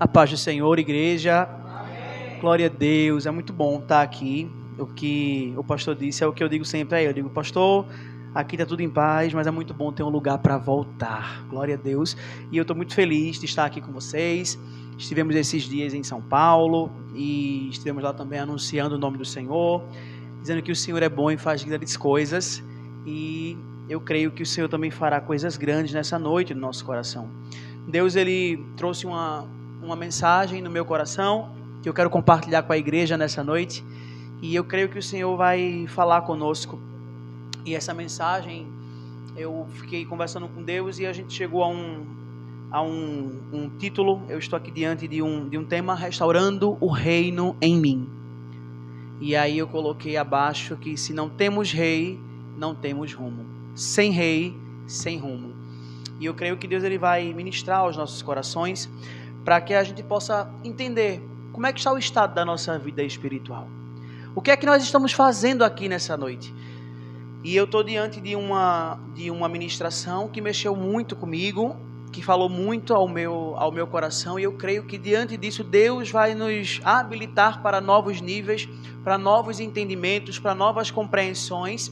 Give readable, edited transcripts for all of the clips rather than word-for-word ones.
A paz do Senhor, igreja. Amém. Glória a Deus, é muito bom estar aqui. O que o pastor disse é o que eu digo sempre a ele. Eu digo, pastor, aqui está tudo em paz, mas é muito bom ter um lugar para voltar. Glória a Deus. E eu estou muito feliz de estar aqui com vocês. Estivemos esses dias em São Paulo e estivemos lá também anunciando o nome do Senhor, dizendo que o Senhor é bom e faz grandes coisas. E eu creio que o Senhor também fará coisas grandes nessa noite no nosso coração. Deus, Ele trouxe uma mensagem no meu coração que eu quero compartilhar com a igreja nessa noite, e eu creio que o Senhor vai falar conosco. E essa mensagem, eu fiquei conversando com Deus e a gente chegou a um título. Eu estou aqui diante de um tema: restaurando o reino em mim. E aí eu coloquei abaixo que se não temos rei, não temos rumo. Sem rei, sem rumo. E eu creio que Deus, Ele vai ministrar aos nossos corações para que a gente possa entender como é que está o estado da nossa vida espiritual. O que é que nós estamos fazendo aqui nessa noite? E eu estou diante de uma ministração que mexeu muito comigo, que falou muito ao meu coração, e eu creio que diante disso Deus vai nos habilitar para novos níveis, para novos entendimentos, para novas compreensões,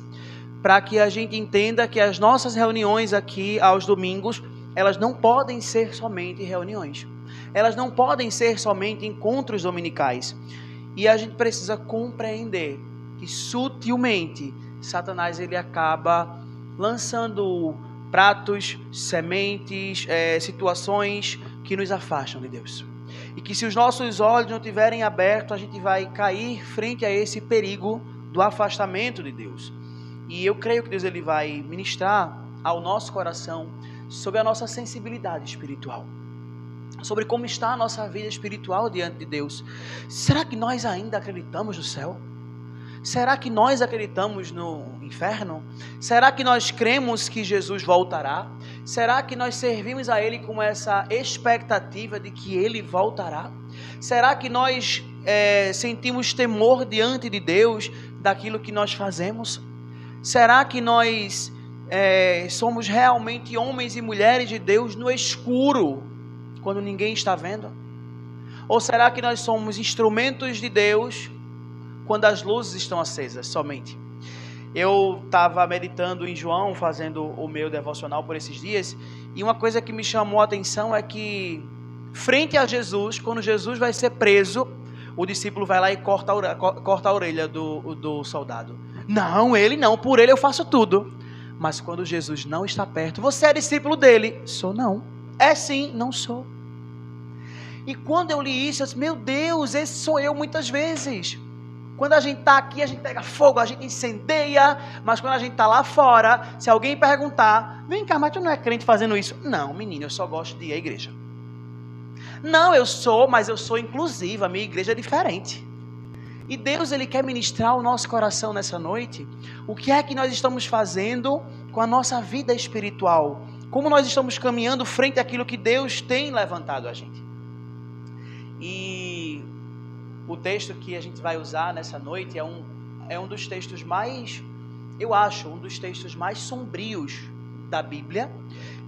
para que a gente entenda que as nossas reuniões aqui aos domingos, elas não podem ser somente reuniões. Elas não podem ser somente encontros dominicais. E a gente precisa compreender que sutilmente Satanás, ele acaba lançando pratos, sementes, situações que nos afastam de Deus. E que se os nossos olhos não estiverem abertos, a gente vai cair frente a esse perigo do afastamento de Deus. E eu creio que Deus, ele vai ministrar ao nosso coração sobre a nossa sensibilidade espiritual, sobre como está a nossa vida espiritual diante de Deus. Será que nós ainda acreditamos no céu? Será que nós acreditamos no inferno? Será que nós cremos que Jesus voltará? Será que nós servimos a Ele com essa expectativa de que Ele voltará? Será que nós sentimos temor diante de Deus daquilo que nós fazemos? Será que nós somos realmente homens e mulheres de Deus no escuro, quando ninguém está vendo? Ou será que nós somos instrumentos de Deus quando as luzes estão acesas somente? Eu estava meditando em João, fazendo o meu devocional por esses dias, e uma coisa que me chamou a atenção é que, frente a Jesus, quando Jesus vai ser preso, o discípulo vai lá e corta a orelha do soldado. Não, ele não, por ele eu faço tudo. Mas quando Jesus não está perto: você é discípulo dele? Sou não. É sim, não sou. E quando eu li isso, eu disse: meu Deus, esse sou eu muitas vezes. Quando a gente está aqui, a gente pega fogo, a gente incendeia, mas quando a gente está lá fora, se alguém perguntar: vem cá, mas tu não é crente fazendo isso? Não, menino, eu só gosto de ir à igreja. Não, eu sou, mas eu sou inclusiva, a minha igreja é diferente. E Deus, ele quer ministrar o nosso coração nessa noite. O que é que nós estamos fazendo com a nossa vida espiritual? Como nós estamos caminhando frente àquilo que Deus tem levantado a gente? E o texto que a gente vai usar nessa noite é um dos textos mais, eu acho, um dos textos mais sombrios da Bíblia.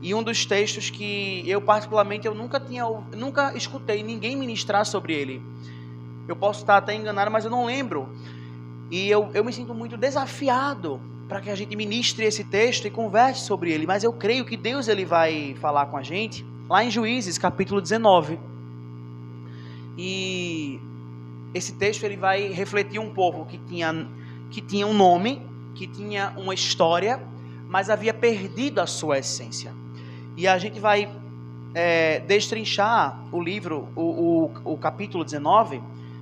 E um dos textos que eu particularmente eu nunca escutei ninguém ministrar sobre ele. Eu posso estar até enganado, mas eu não lembro. E eu me sinto muito desafiado para que a gente ministre esse texto e converse sobre ele. Mas eu creio que Deus, ele vai falar com a gente lá em Juízes, capítulo 19. E esse texto, ele vai refletir um povo que tinha um nome, que tinha uma história, mas havia perdido a sua essência. E a gente vai destrinchar o livro, o capítulo 19,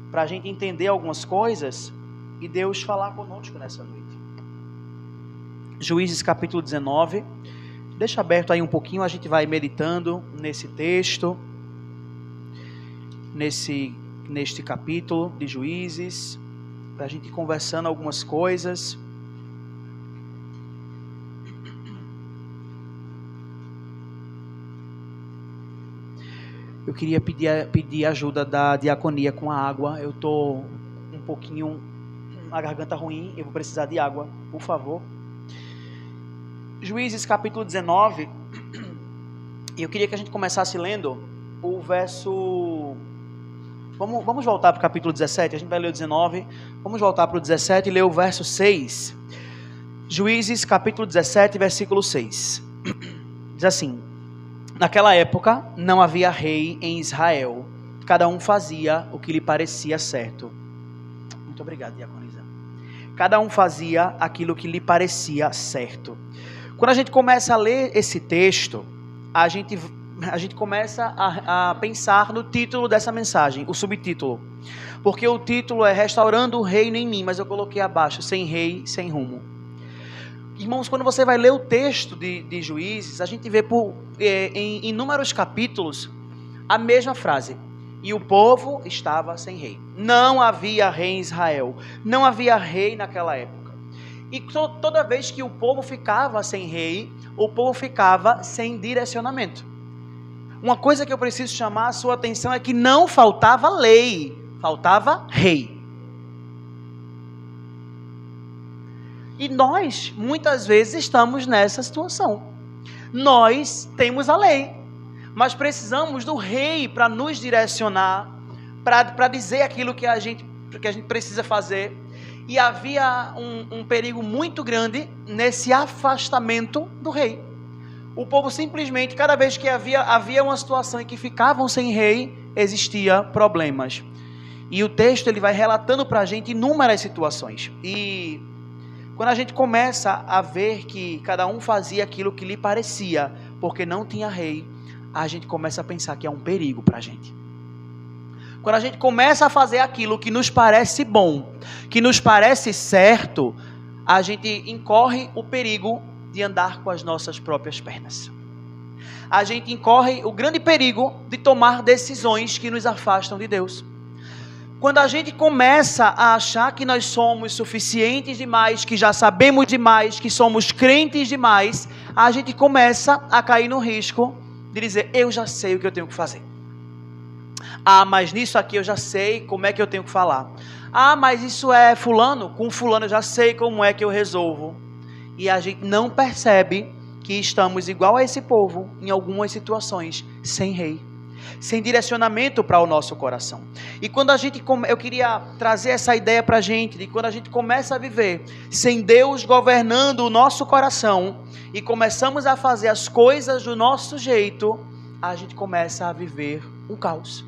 para a gente entender algumas coisas e Deus falar conosco nessa noite. Juízes capítulo 19, deixa aberto aí um pouquinho, a gente vai meditando nesse texto, neste capítulo de Juízes, para a gente ir conversando algumas coisas. Eu queria pedir ajuda da diaconia com a água. Eu estou um pouquinho, a garganta ruim, eu vou precisar de água, por favor. Juízes capítulo 19, e eu queria que a gente começasse lendo o verso... Vamos voltar para o capítulo 17, a gente vai ler o 19. Vamos voltar para o 17 e ler o verso 6. Juízes, capítulo 17, versículo 6. Diz assim: naquela época não havia rei em Israel. Cada um fazia o que lhe parecia certo. Muito obrigado, diaconisa. Cada um fazia aquilo que lhe parecia certo. Quando a gente começa a ler esse texto, a gente começa a pensar no título dessa mensagem, o subtítulo. Porque o título é Restaurando o Reino em Mim, mas eu coloquei abaixo, sem rei, sem rumo. Irmãos, quando você vai ler o texto de Juízes, a gente vê em inúmeros capítulos a mesma frase. E o povo estava sem rei. Não havia rei em Israel. Não havia rei naquela época. E toda vez que o povo ficava sem rei, o povo ficava sem direcionamento. Uma coisa que eu preciso chamar a sua atenção é que não faltava lei, faltava rei. E nós, muitas vezes, estamos nessa situação. Nós temos a lei, mas precisamos do rei para nos direcionar, para dizer aquilo que a gente precisa fazer. E havia um perigo muito grande nesse afastamento do rei. O povo simplesmente, cada vez que havia uma situação em que ficavam sem rei, existia problemas. E o texto ele vai relatando para a gente inúmeras situações. E quando a gente começa a ver que cada um fazia aquilo que lhe parecia, porque não tinha rei, a gente começa a pensar que é um perigo para a gente. Quando a gente começa a fazer aquilo que nos parece bom, que nos parece certo, a gente incorre o perigo de andar com as nossas próprias pernas. A gente incorre o grande perigo de tomar decisões que nos afastam de Deus. Quando a gente começa a achar que nós somos suficientes demais, que já sabemos demais, que somos crentes demais, a gente começa a cair no risco de dizer, eu já sei o que eu tenho que fazer. Ah, mas nisso aqui eu já sei como é que eu tenho que falar. Ah, mas isso é fulano, com fulano eu já sei como é que eu resolvo. E a gente não percebe que estamos igual a esse povo, em algumas situações, sem rei, sem direcionamento para o nosso coração. E quando eu queria trazer essa ideia para a gente, de quando a gente começa a viver sem Deus governando o nosso coração, e começamos a fazer as coisas do nosso jeito, a gente começa a viver um caos.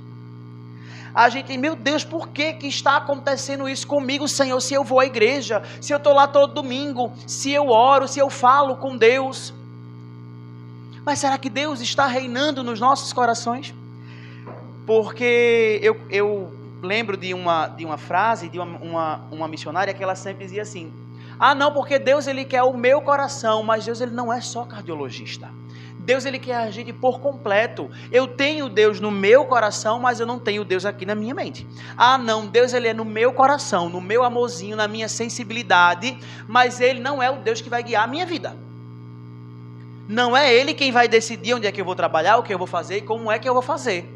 A gente, meu Deus, por que está acontecendo isso comigo, Senhor? Se eu vou à igreja, se eu estou lá todo domingo, se eu oro, se eu falo com Deus. Mas será que Deus está reinando nos nossos corações? Porque eu lembro de uma frase de uma missionária que ela sempre dizia assim: ah não, porque Deus ele quer o meu coração, mas Deus ele não é só cardiologista. Deus ele quer a gente por completo. Eu tenho Deus no meu coração, mas eu não tenho Deus aqui na minha mente. Ah não, Deus ele é no meu coração, no meu amorzinho, na minha sensibilidade, mas ele não é o Deus que vai guiar a minha vida. Não é ele quem vai decidir onde é que eu vou trabalhar, o que eu vou fazer e como é que eu vou fazer.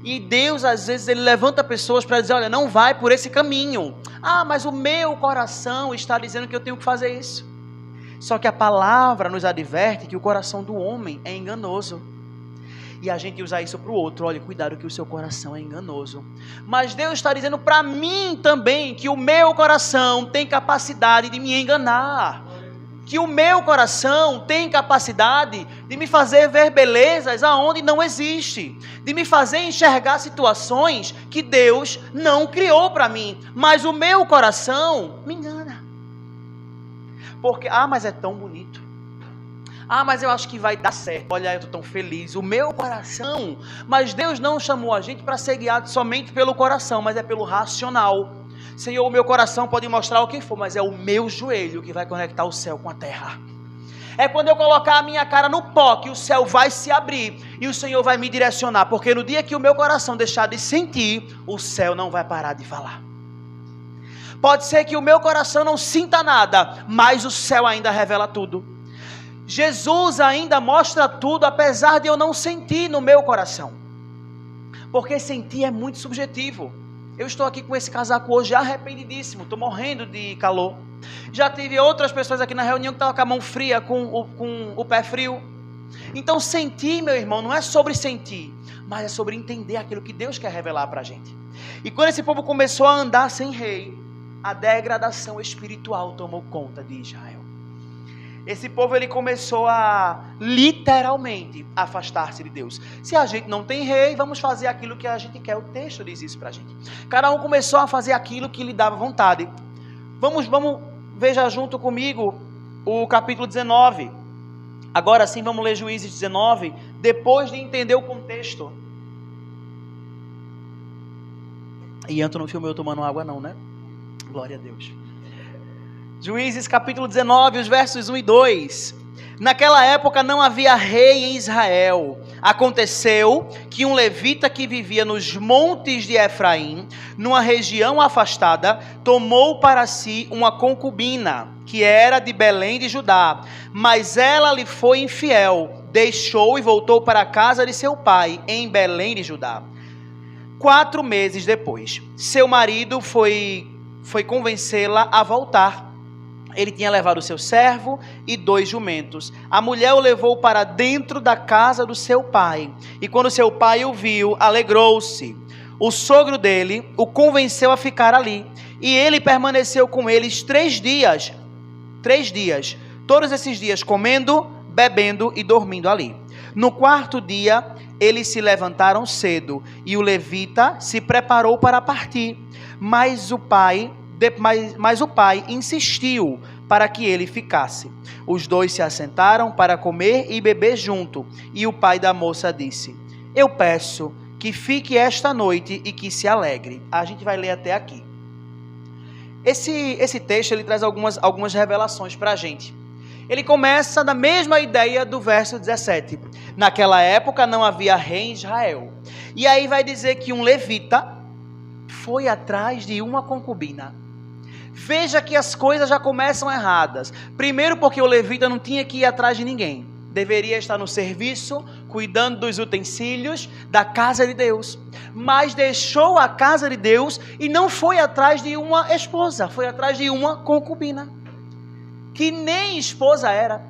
E Deus às vezes ele levanta pessoas para dizer, olha, não vai por esse caminho. Ah, mas o meu coração está dizendo que eu tenho que fazer isso. Só que a palavra nos adverte que o coração do homem é enganoso. E a gente usa isso para o outro. Olha, cuidado que o seu coração é enganoso. Mas Deus está dizendo para mim também que o meu coração tem capacidade de me enganar. Que o meu coração tem capacidade de me fazer ver belezas aonde não existe. De me fazer enxergar situações que Deus não criou para mim. Mas o meu coração me engana. Porque, mas é tão bonito. Mas eu acho que vai dar certo. Olha, eu estou tão feliz. O meu coração. Mas Deus não chamou a gente para ser guiado somente pelo coração, mas é pelo racional. Senhor, o meu coração pode mostrar o que for, mas é o meu joelho que vai conectar o céu com a terra. É quando eu colocar a minha cara no pó que o céu vai se abrir e o Senhor vai me direcionar. Porque no dia que o meu coração deixar de sentir, o céu não vai parar de falar. Pode ser que o meu coração não sinta nada, mas o céu ainda revela tudo. Jesus ainda mostra tudo, apesar de eu não sentir no meu coração. Porque sentir é muito subjetivo. Eu estou aqui com esse casaco hoje arrependidíssimo, estou morrendo de calor. Já tive outras pessoas aqui na reunião que estavam com a mão fria, com o pé frio. Então sentir, meu irmão, não é sobre sentir, mas é sobre entender aquilo que Deus quer revelar para a gente. E quando esse povo começou a andar sem rei, a degradação espiritual tomou conta de Israel. Esse povo ele começou a literalmente afastar-se de Deus. Se a gente não tem rei, vamos fazer aquilo que a gente quer. O texto diz isso para a gente. Cada um começou a fazer aquilo que lhe dava vontade. Vamos, veja junto comigo o capítulo 19. Agora sim, vamos ler Juízes 19, depois de entender o contexto. E Anto não filmou eu tomando água não, né? Glória a Deus. Juízes capítulo 19, os versos 1 e 2. Naquela época não havia rei em Israel. Aconteceu que um levita que vivia nos montes de Efraim, numa região afastada, tomou para si uma concubina, que era de Belém de Judá. Mas ela lhe foi infiel, deixou e voltou para a casa de seu pai, em Belém de Judá. 4 meses depois, seu marido foi convencê-la a voltar. Ele tinha levado o seu servo e 2 jumentos. A mulher o levou para dentro da casa do seu pai. E quando seu pai o viu, alegrou-se. O sogro dele o convenceu a ficar ali. E ele permaneceu com eles 3 dias. 3 dias. Todos esses dias comendo, bebendo e dormindo ali. No 4º dia, eles se levantaram cedo. E o levita se preparou para partir. Mas o pai insistiu para que ele ficasse. Os 2 se assentaram para comer e beber junto. E o pai da moça disse: eu peço que fique esta noite e que se alegre. A gente vai ler até aqui. Esse texto ele traz algumas revelações para a gente. Ele começa da mesma ideia do verso 17. Naquela época não havia rei em Israel. E aí vai dizer que um levita foi atrás de uma concubina. Veja que as coisas já começam erradas. Primeiro porque o levita não tinha que ir atrás de ninguém. Deveria estar no serviço, cuidando dos utensílios da casa de Deus. Mas deixou a casa de Deus e não foi atrás de uma esposa. Foi atrás de uma concubina. Que nem esposa era.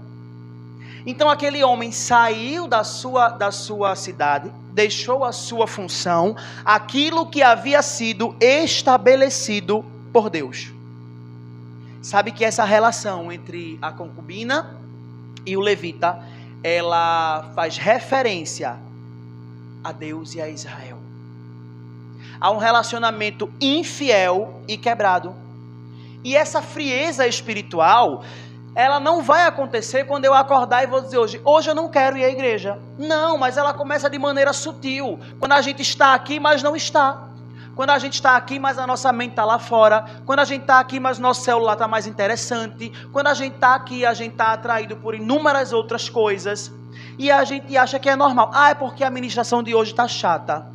Então aquele homem saiu da sua cidade, deixou a sua função, aquilo que havia sido estabelecido por Deus. Sabe que essa relação entre a concubina e o levita, ela faz referência a Deus e a Israel. Há um relacionamento infiel e quebrado. E essa frieza espiritual, ela não vai acontecer quando eu acordar e vou dizer hoje eu não quero ir à igreja. Não, mas ela começa de maneira sutil. Quando a gente está aqui, mas não está. Quando a gente está aqui, mas a nossa mente está lá fora. Quando a gente está aqui, mas o nosso celular está mais interessante. Quando a gente está aqui, a gente está atraído por inúmeras outras coisas. E a gente acha que é normal. É porque a ministração de hoje está chata.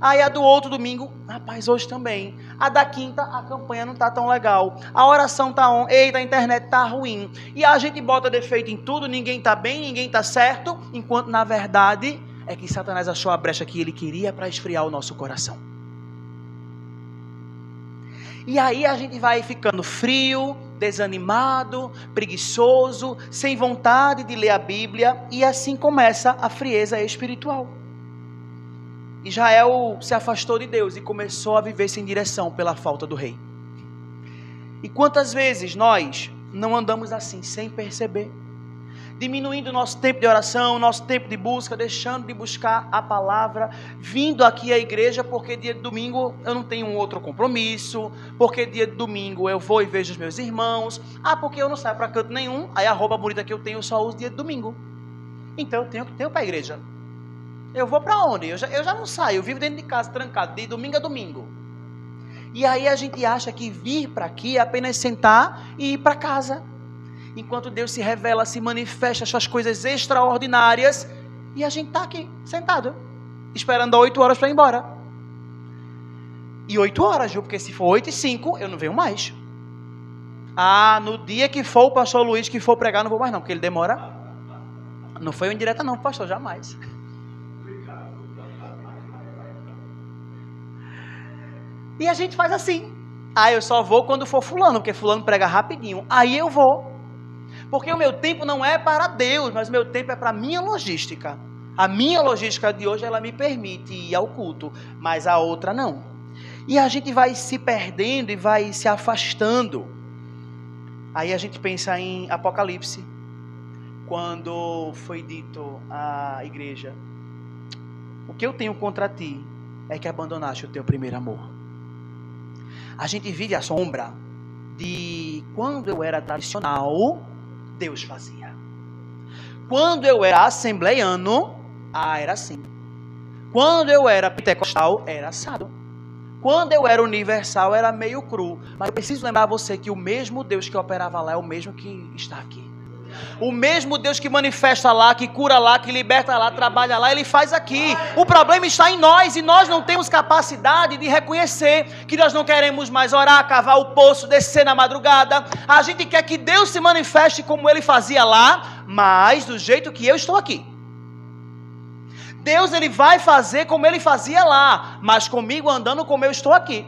E a do outro domingo, rapaz, hoje também. A da quinta, a campanha não está tão legal. A oração está eita, a internet está ruim. E a gente bota defeito em tudo, ninguém está bem, ninguém está certo. Enquanto, na verdade, é que Satanás achou a brecha que ele queria para esfriar o nosso coração. E aí a gente vai ficando frio, desanimado, preguiçoso, sem vontade de ler a Bíblia. E assim começa a frieza espiritual. Israel se afastou de Deus e começou a viver sem direção pela falta do rei. E quantas vezes nós não andamos assim, sem perceber? Diminuindo o nosso tempo de oração, nosso tempo de busca, deixando de buscar a palavra, vindo aqui à igreja porque dia de domingo eu não tenho um outro compromisso, porque dia de domingo eu vou e vejo os meus irmãos, porque eu não saio para canto nenhum, aí a roupa bonita que eu tenho eu só uso dia de domingo. Então eu tenho que ir para a igreja. Eu vou para onde? Eu já não saio, eu vivo dentro de casa, trancado, de domingo a domingo. E aí a gente acha que vir para aqui é apenas sentar e ir para casa. Enquanto Deus se revela, se manifesta, as suas coisas extraordinárias, e a gente está aqui, sentado, esperando 8 horas para ir embora. E 8 horas, viu? Porque se for 8h05, eu não venho mais. No dia que for o pastor Luiz que for pregar, não vou mais não, porque ele demora. Não foi uma indireta não, pastor, jamais. E a gente faz assim. Eu só vou quando for fulano, porque fulano prega rapidinho. Aí eu vou. Porque o meu tempo não é para Deus, mas o meu tempo é para a minha logística. A minha logística de hoje, ela me permite ir ao culto, mas a outra não. E a gente vai se perdendo e vai se afastando. Aí a gente pensa em Apocalipse, quando foi dito à igreja: o que eu tenho contra ti é que abandonaste o teu primeiro amor. A gente vive a sombra de quando eu era tradicional, Deus fazia. Quando eu era assembleiano, era assim. Quando eu era pentecostal, era assado. Quando eu era universal, era meio cru. Mas eu preciso lembrar você que o mesmo Deus que operava lá é o mesmo que está aqui. O mesmo Deus que manifesta lá, que cura lá, que liberta lá, trabalha lá, Ele faz aqui. O problema está em nós, e nós não temos capacidade de reconhecer que nós não queremos mais orar, cavar o poço, descer na madrugada. A gente quer que Deus se manifeste como Ele fazia lá, mas do jeito que eu estou aqui. Deus, Ele vai fazer como Ele fazia lá, mas comigo andando como eu estou aqui.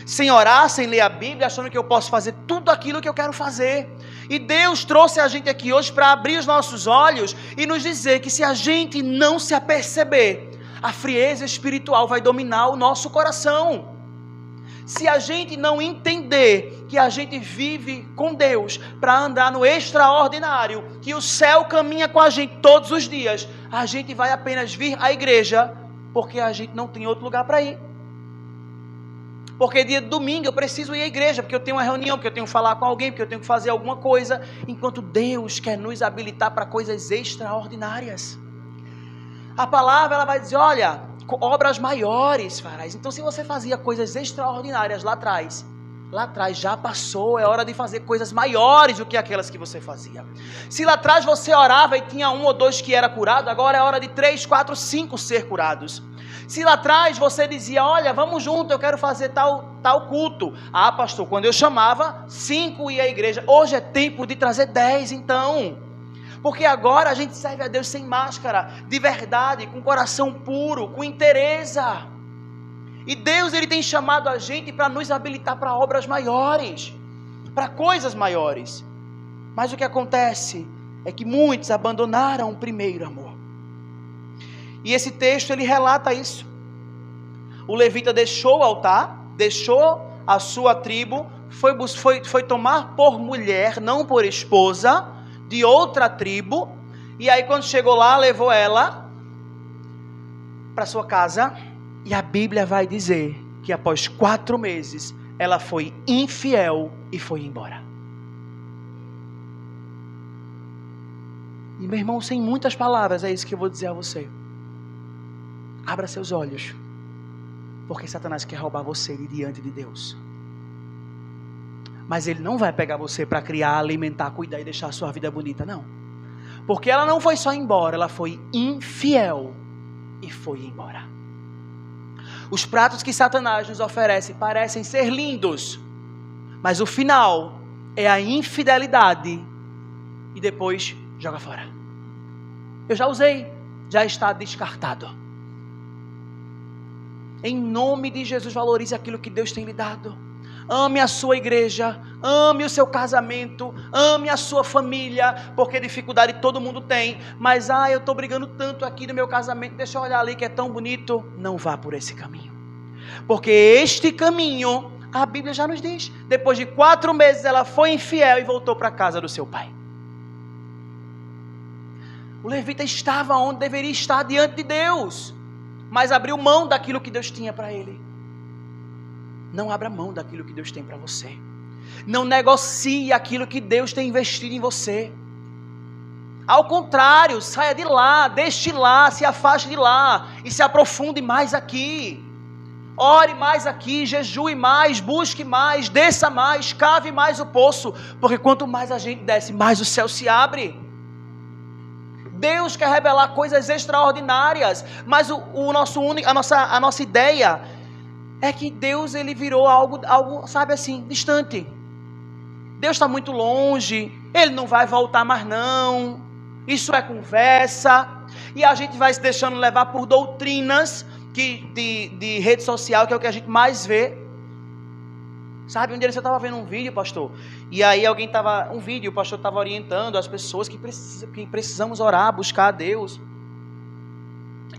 Sem orar, sem ler a Bíblia, achando que eu posso fazer tudo aquilo que eu quero fazer. E Deus trouxe a gente aqui hoje para abrir os nossos olhos e nos dizer que se a gente não se aperceber, a frieza espiritual vai dominar o nosso coração. Se a gente não entender que a gente vive com Deus para andar no extraordinário, que o céu caminha com a gente todos os dias, a gente vai apenas vir à igreja porque a gente não tem outro lugar para ir. Porque dia de domingo eu preciso ir à igreja, porque eu tenho uma reunião, porque eu tenho que falar com alguém, porque eu tenho que fazer alguma coisa, enquanto Deus quer nos habilitar para coisas extraordinárias. A palavra, ela vai dizer: olha, obras maiores farás. Então, se você fazia coisas extraordinárias lá atrás já passou, é hora de fazer coisas maiores do que aquelas que você fazia. Se lá atrás você orava e tinha 1 ou 2 que era curado, agora é hora de 3, 4, 5 ser curados. Se lá atrás você dizia: olha, vamos junto, eu quero fazer tal culto. Ah, pastor, quando eu chamava, 5 ia à igreja. Hoje é tempo de trazer 10, então. Porque agora a gente serve a Deus sem máscara, de verdade, com coração puro, com inteireza. E Deus, Ele tem chamado a gente para nos habilitar para obras maiores, para coisas maiores. Mas o que acontece é que muitos abandonaram o primeiro amor. E esse texto, ele relata isso. O levita deixou o altar, deixou a sua tribo, foi tomar por mulher, não por esposa, de outra tribo. E aí quando chegou lá, levou ela para sua casa. E a Bíblia vai dizer que após 4 meses, ela foi infiel e foi embora. E meu irmão, sem muitas palavras, é isso que eu vou dizer a você. Abra seus olhos, porque Satanás quer roubar você de diante de Deus. Mas ele não vai pegar você para criar, alimentar, cuidar e deixar a sua vida bonita, não. Porque ela não foi só embora, ela foi infiel e foi embora. Os pratos que Satanás nos oferece parecem ser lindos, mas o final é a infidelidade e depois joga fora. Eu já usei, já está descartado. Em nome de Jesus, valorize aquilo que Deus tem lhe dado. Ame a sua igreja, ame o seu casamento, ame a sua família, porque dificuldade todo mundo tem. Mas eu estou brigando tanto aqui no meu casamento, deixa eu olhar ali que é tão bonito. Não vá por esse caminho, porque este caminho, a Bíblia já nos diz, depois de 4 meses ela foi infiel e voltou para a casa do seu pai. O levita estava onde deveria estar, diante de Deus, mas abriu mão daquilo que Deus tinha para ele. Não abra mão daquilo que Deus tem para você. Não negocie aquilo que Deus tem investido em você. Ao contrário, saia de lá, deixe lá, se afaste de lá e se aprofunde mais aqui. Ore mais aqui, jejue mais, busque mais, desça mais, cave mais o poço, porque quanto mais a gente desce, mais o céu se abre. Deus quer revelar coisas extraordinárias, mas a nossa ideia é que Deus, ele virou algo, sabe assim, distante. Deus está muito longe, Ele não vai voltar mais não, isso é conversa, e a gente vai se deixando levar por doutrinas de rede social, que é o que a gente mais vê. Sabe, um dia eu estava vendo um vídeo, pastor, e aí o pastor estava orientando as pessoas que precisamos orar, buscar a Deus.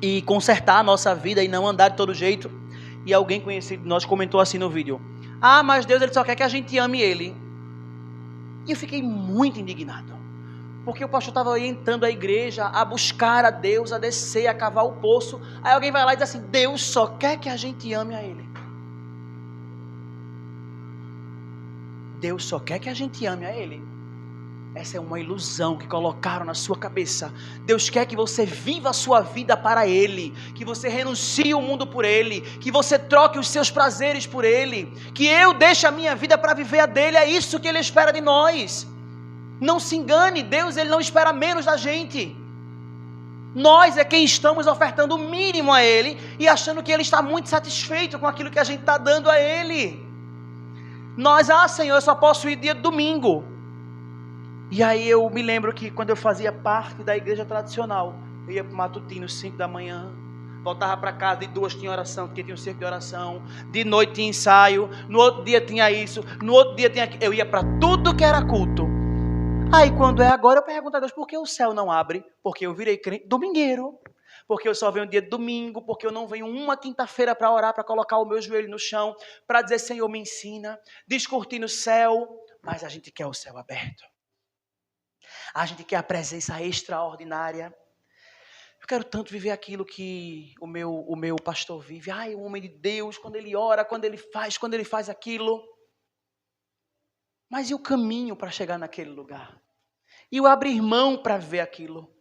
e consertar a nossa vida e não andar de todo jeito. E alguém conhecido de nós comentou assim no vídeo: ah, mas Deus ele só quer que a gente ame Ele. E eu fiquei muito indignado, porque o pastor estava orientando a igreja a buscar a Deus, a descer, a cavar o poço. Aí alguém vai lá e diz assim: Deus só quer que a gente ame a Ele. Deus só quer que a gente ame a Ele. Essa é uma ilusão que colocaram na sua cabeça. Deus quer que você viva a sua vida para Ele, que você renuncie o mundo por Ele, que você troque os seus prazeres por Ele, que eu deixe a minha vida para viver a dele. É isso que Ele espera de nós. Não se engane, Deus ele não espera menos da gente. Nós é quem estamos ofertando o mínimo a Ele e achando que Ele está muito satisfeito com aquilo que a gente está dando a Ele. Nós, Senhor, eu só posso ir dia de domingo. E aí eu me lembro que quando eu fazia parte da igreja tradicional, eu ia para o matutino 5 da manhã, voltava para casa, de 2 tinha oração, porque tinha um circo de oração, de noite tinha ensaio, no outro dia tinha isso, no outro dia tinha aquilo. Eu ia para tudo que era culto. Aí quando é agora eu pergunto a Deus: por que o céu não abre? Porque eu virei crente domingueiro, porque eu só venho dia de domingo, porque eu não venho uma quinta-feira para orar, para colocar o meu joelho no chão, para dizer: Senhor, me ensina, descortina o céu. Mas a gente quer o céu aberto, a gente quer a presença extraordinária. Eu quero tanto viver aquilo que o meu pastor vive. O homem de Deus, quando ele ora, quando ele faz aquilo. Mas e o caminho para chegar naquele lugar? E o abrir mão para ver aquilo?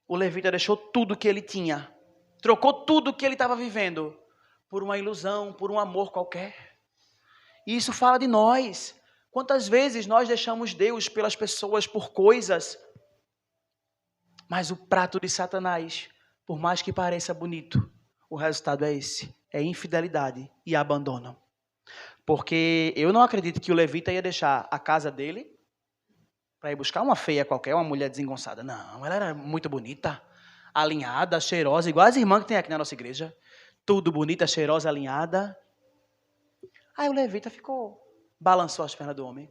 O levita deixou tudo que ele tinha, trocou tudo que ele estava vivendo por uma ilusão, por um amor qualquer. E isso fala de nós. Quantas vezes nós deixamos Deus pelas pessoas, por coisas? Mas o prato de Satanás, por mais que pareça bonito, o resultado é esse: é infidelidade e abandono. Porque eu não acredito que o levita ia deixar a casa dele para ir buscar uma feia qualquer, uma mulher desengonçada. Não, ela era muito bonita, alinhada, cheirosa, igual as irmãs que tem aqui na nossa igreja. Tudo bonita, cheirosa, alinhada. Aí o levita balançou as pernas do homem,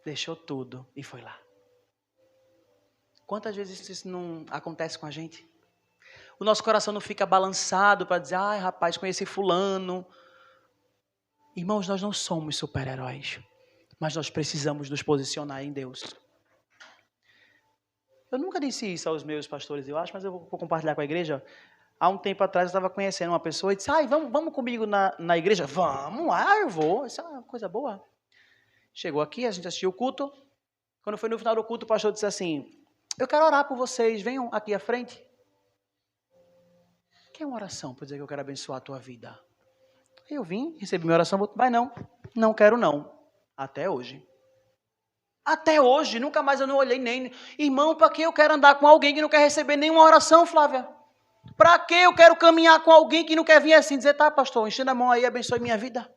deixou tudo e foi lá. Quantas vezes isso não acontece com a gente? O nosso coração não fica balançado para dizer: rapaz, conheci fulano. Irmãos, nós não somos super-heróis, mas nós precisamos nos posicionar em Deus. Eu nunca disse isso aos meus pastores, eu acho, mas eu vou compartilhar com a igreja. Há um tempo atrás eu estava conhecendo uma pessoa e disse: vamos comigo na igreja? Vamos, eu vou, isso é uma coisa boa. Chegou aqui, a gente assistiu o culto. Quando foi no final do culto, o pastor disse assim: eu quero orar por vocês, venham aqui à frente. Que é uma oração para dizer que eu quero abençoar a tua vida? Eu vim, recebi minha oração, vai não quero não. Até hoje. Até hoje, nunca mais eu não olhei nem... Irmão, para que eu quero andar com alguém que não quer receber nenhuma oração, Flávia? Para que eu quero caminhar com alguém que não quer vir assim dizer: tá, pastor, enchendo a mão aí, abençoe minha vida?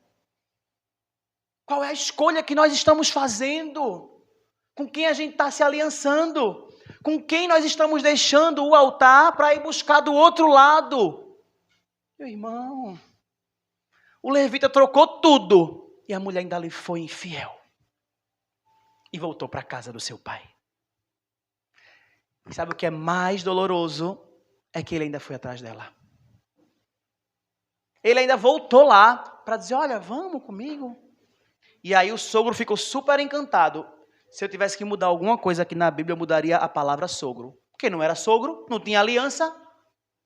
Qual é a escolha que nós estamos fazendo? Com quem a gente está se aliançando? Com quem nós estamos deixando o altar para ir buscar do outro lado? Meu irmão, o levita trocou tudo e a mulher ainda lhe foi infiel e voltou para a casa do seu pai. E sabe o que é mais doloroso? É que ele ainda foi atrás dela. Ele ainda voltou lá para dizer: olha, vamos comigo. E aí o sogro ficou super encantado. Se eu tivesse que mudar alguma coisa aqui na Bíblia, eu mudaria a palavra sogro. Porque não era sogro, não tinha aliança,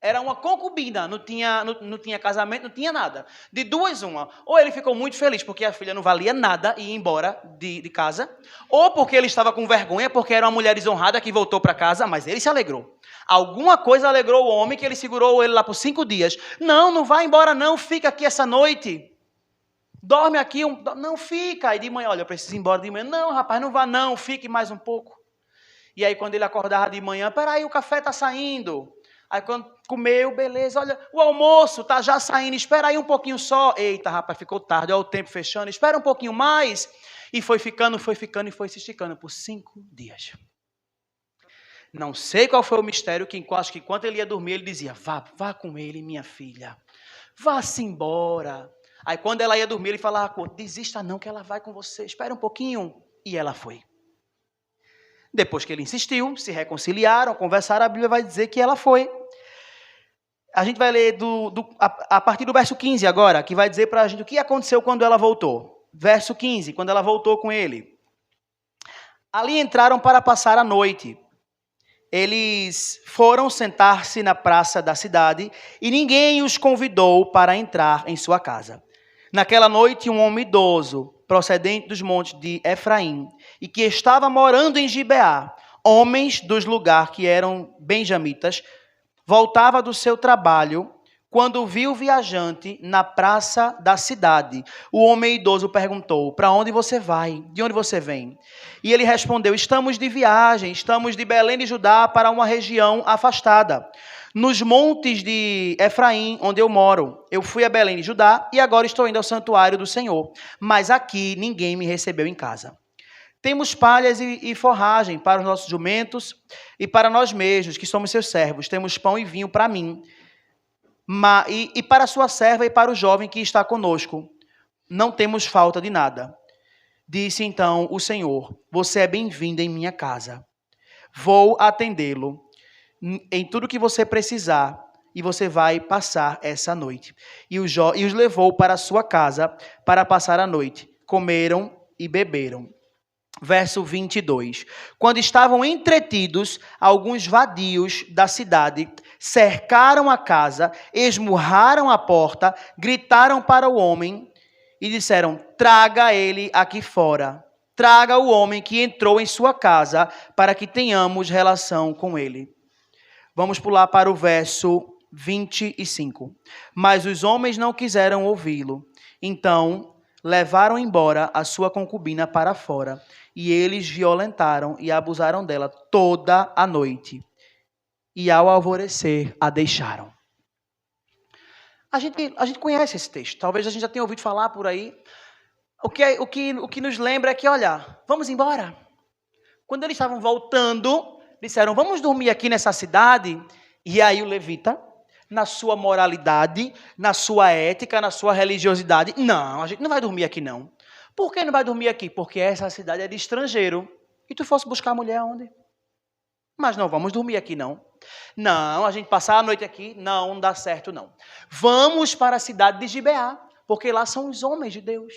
era uma concubina, não tinha casamento, não tinha nada. De duas, uma. Ou ele ficou muito feliz porque a filha não valia nada e ia embora de casa, ou porque ele estava com vergonha, porque era uma mulher desonrada que voltou para casa, mas ele se alegrou. Alguma coisa alegrou o homem, que ele segurou ele lá por 5 dias. Não vai embora não, fica aqui essa noite. Dorme aqui, não fica. E de manhã, olha, eu preciso ir embora de manhã. Não, rapaz, não vá não, fique mais um pouco. E aí quando ele acordava de manhã: peraí, o café está saindo. Aí quando comeu, beleza, olha, o almoço está já saindo, espera aí um pouquinho só. Eita, rapaz, ficou tarde, olha o tempo fechando, espera um pouquinho mais. E foi ficando e foi se esticando por 5 dias. Não sei qual foi o mistério, que acho que enquanto ele ia dormir, ele dizia: vá com ele, minha filha, vá-se embora. Aí quando ela ia dormir, ele falava: desista não, que ela vai com você, espera um pouquinho. E ela foi. Depois que ele insistiu, se reconciliaram, conversaram, a Bíblia vai dizer que ela foi. A gente vai ler a partir do verso 15 agora, que vai dizer para a gente o que aconteceu quando ela voltou. Verso 15, quando ela voltou com ele. Ali entraram para passar a noite. Eles foram sentar-se na praça da cidade e ninguém os convidou para entrar em sua casa. Naquela noite, um homem idoso, procedente dos montes de Efraim, e que estava morando em Gibeá, homens dos lugares que eram benjamitas, voltava do seu trabalho quando viu o viajante na praça da cidade. O homem idoso perguntou: para onde você vai? De onde você vem? E ele respondeu: estamos de viagem, estamos de Belém de Judá para uma região afastada, nos montes de Efraim, onde eu moro. Eu fui a Belém de Judá e agora estou indo ao santuário do Senhor, mas aqui ninguém me recebeu em casa. Temos palhas e forragem para os nossos jumentos e para nós mesmos, que somos seus servos. Temos pão e vinho para mim, e para a sua serva e para o jovem que está conosco. Não temos falta de nada. Disse então o Senhor: você é bem-vindo em minha casa. Vou atendê-lo em tudo que você precisar e você vai passar essa noite. E os levou para a sua casa para passar a noite. Comeram e beberam. Verso 22. Quando estavam entretidos, alguns vadios da cidade cercaram a casa, esmurraram a porta, gritaram para o homem e disseram: traga ele aqui fora. Traga o homem que entrou em sua casa para que tenhamos relação com ele. Vamos pular para o verso 25. Mas os homens não quiseram ouvi-lo. Então levaram embora a sua concubina para fora. E eles violentaram e abusaram dela toda a noite. E ao alvorecer a deixaram. A gente conhece esse texto. Talvez a gente já tenha ouvido falar por aí. O que nos lembra é que, olha, vamos embora. Quando eles estavam voltando, disseram: vamos dormir aqui nessa cidade. E aí o levita, na sua moralidade, na sua ética, na sua religiosidade: não, a gente não vai dormir aqui não. Por que não vai dormir aqui? Porque essa cidade é de estrangeiro. E tu fosse buscar a mulher onde? Mas não vamos dormir aqui não. Não, a gente passar a noite aqui, não dá certo não. Vamos para a cidade de Gibeá, porque lá são os homens de Deus.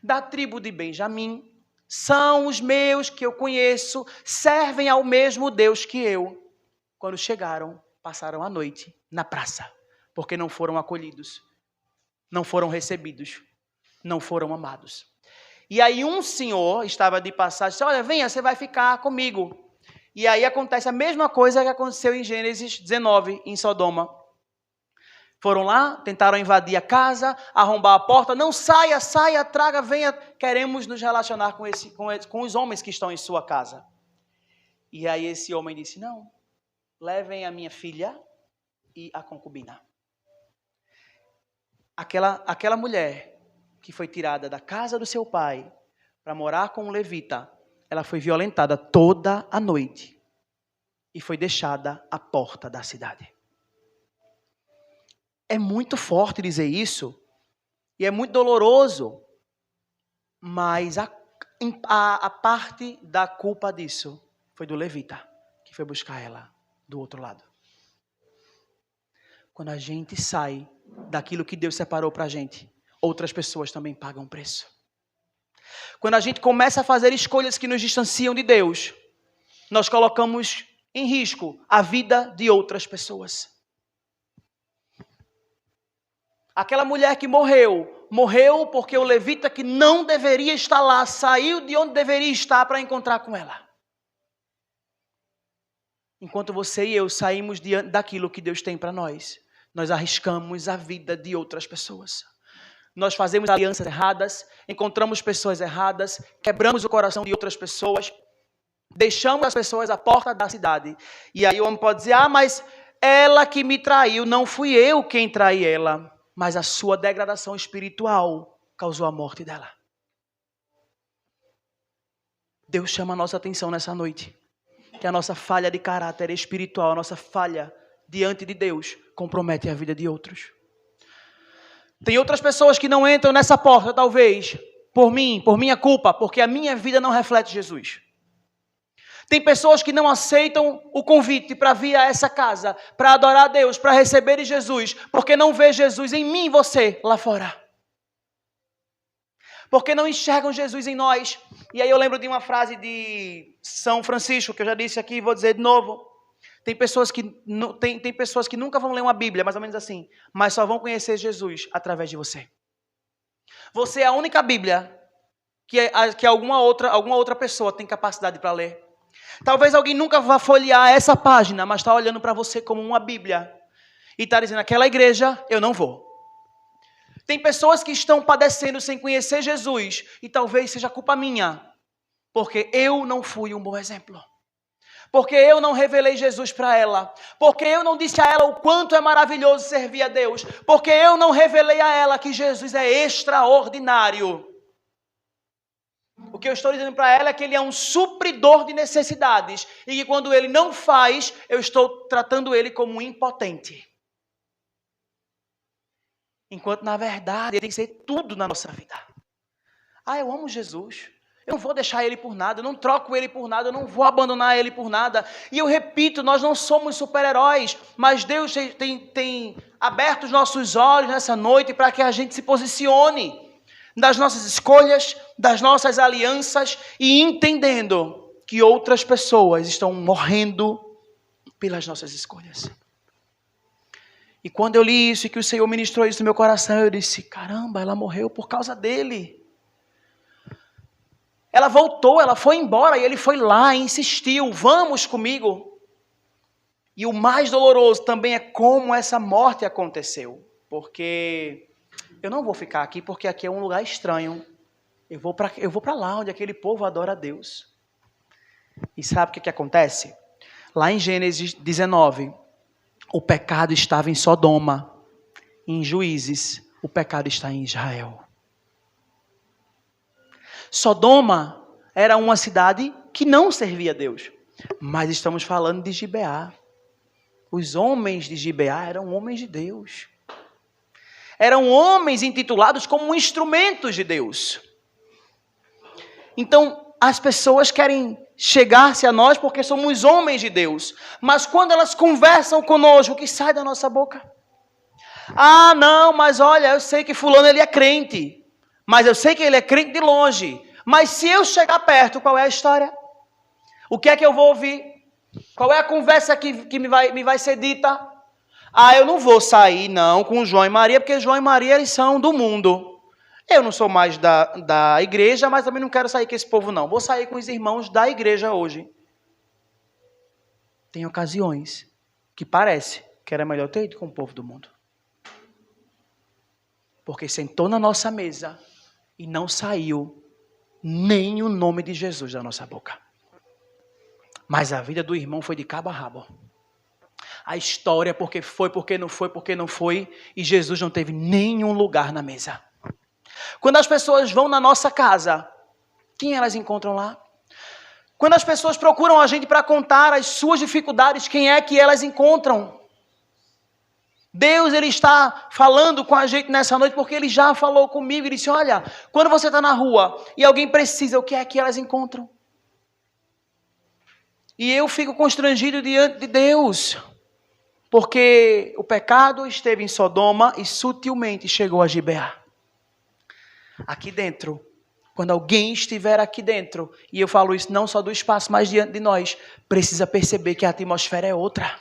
Da tribo de Benjamim, são os meus que eu conheço, servem ao mesmo Deus que eu. Quando chegaram, passaram a noite na praça, porque não foram acolhidos, não foram recebidos, não foram amados. E aí um senhor estava de passagem, disse: olha, venha, você vai ficar comigo. E aí acontece a mesma coisa que aconteceu em Gênesis 19, em Sodoma. Foram lá, tentaram invadir a casa, arrombar a porta. Não, saia, traga, venha. Queremos nos relacionar com os homens que estão em sua casa. E aí esse homem disse: não, levem a minha filha e a concubina. Aquela mulher que foi tirada da casa do seu pai para morar com um levita, ela foi violentada toda a noite e foi deixada à porta da cidade. É muito forte dizer isso e é muito doloroso, mas a parte da culpa disso foi do levita, que foi buscar ela do outro lado. Quando a gente sai daquilo que Deus separou para a gente, outras pessoas também pagam preço. Quando a gente começa a fazer escolhas que nos distanciam de Deus, nós colocamos em risco a vida de outras pessoas. Aquela mulher que morreu porque o levita que não deveria estar lá, saiu de onde deveria estar para encontrar com ela. Enquanto você e eu saímos diante daquilo que Deus tem para nós, nós arriscamos a vida de outras pessoas. Nós fazemos alianças erradas, encontramos pessoas erradas, quebramos o coração de outras pessoas, deixamos as pessoas à porta da cidade. E aí o homem pode dizer: mas ela que me traiu, não fui eu quem traí ela, mas a sua degradação espiritual causou a morte dela. Deus chama a nossa atenção nessa noite, que a nossa falha de caráter espiritual, a nossa falha diante de Deus, compromete a vida de outros. Tem outras pessoas que não entram nessa porta, talvez, por mim, por minha culpa, porque a minha vida não reflete Jesus. Tem pessoas que não aceitam o convite para vir a essa casa, para adorar a Deus, para receber Jesus, porque não vê Jesus em mim e você lá fora. Porque não enxergam Jesus em nós. E aí eu lembro de uma frase de São Francisco, que eu já disse aqui e vou dizer de novo. Tem pessoas que nunca vão ler uma Bíblia, mais ou menos assim, mas só vão conhecer Jesus através de você. Você é a única Bíblia que alguma outra pessoa tem capacidade para ler. Talvez alguém nunca vá folhear essa página, mas está olhando para você como uma Bíblia. E está dizendo, aquela igreja, eu não vou. Tem pessoas que estão padecendo sem conhecer Jesus, e talvez seja culpa minha, porque eu não fui um bom exemplo. Porque eu não revelei Jesus para ela. Porque eu não disse a ela o quanto é maravilhoso servir a Deus. Porque eu não revelei a ela que Jesus é extraordinário. O que eu estou dizendo para ela é que Ele é um supridor de necessidades. E que quando Ele não faz, eu estou tratando Ele como um impotente. Enquanto na verdade Ele tem que ser tudo na nossa vida. Eu amo Jesus. Eu não vou deixar Ele por nada, eu não troco Ele por nada, eu não vou abandonar Ele por nada. E eu repito, nós não somos super-heróis, mas Deus tem aberto os nossos olhos nessa noite para que a gente se posicione das nossas escolhas, das nossas alianças e entendendo que outras pessoas estão morrendo pelas nossas escolhas. E quando eu li isso e que o Senhor ministrou isso no meu coração, eu disse, caramba, ela morreu por causa dele. Ela voltou, ela foi embora e ele foi lá e insistiu, vamos comigo. E o mais doloroso também é como essa morte aconteceu. Porque eu não vou ficar aqui, porque aqui é um lugar estranho. Eu vou para lá, onde aquele povo adora a Deus. E sabe o que acontece? Lá em Gênesis 19, o pecado estava em Sodoma. Em Juízes, o pecado está em Israel. Sodoma era uma cidade que não servia a Deus. Mas estamos falando de Gibeá. Os homens de Gibeá eram homens de Deus. Eram homens intitulados como instrumentos de Deus. Então, as pessoas querem chegar-se a nós porque somos homens de Deus. Mas quando elas conversam conosco, o que sai da nossa boca? Não, mas olha, eu sei que fulano ele é crente. Mas eu sei que ele é crente de longe. Mas se eu chegar perto, qual é a história? O que é que eu vou ouvir? Qual é a conversa que me vai ser dita? Eu não vou sair não com João e Maria, porque João e Maria eles são do mundo. Eu não sou mais da igreja, mas também não quero sair com esse povo não. Vou sair com os irmãos da igreja hoje. Tem ocasiões que parece que era melhor ter ido com o povo do mundo. Porque sentou na nossa mesa e não saiu nem o nome de Jesus da nossa boca. Mas a vida do irmão foi de cabo a rabo. A história, porque foi, porque não foi, e Jesus não teve nenhum lugar na mesa. Quando as pessoas vão na nossa casa, quem elas encontram lá? Quando as pessoas procuram a gente para contar as suas dificuldades, quem é que elas encontram? Deus, Ele está falando com a gente nessa noite, porque Ele já falou comigo e disse, olha, quando você está na rua e alguém precisa, o que é que elas encontram? E eu fico constrangido diante de Deus, porque o pecado esteve em Sodoma e sutilmente chegou a Gibeá. Aqui dentro, quando alguém estiver aqui dentro, e eu falo isso não só do espaço, mas diante de nós, precisa perceber que a atmosfera é outra.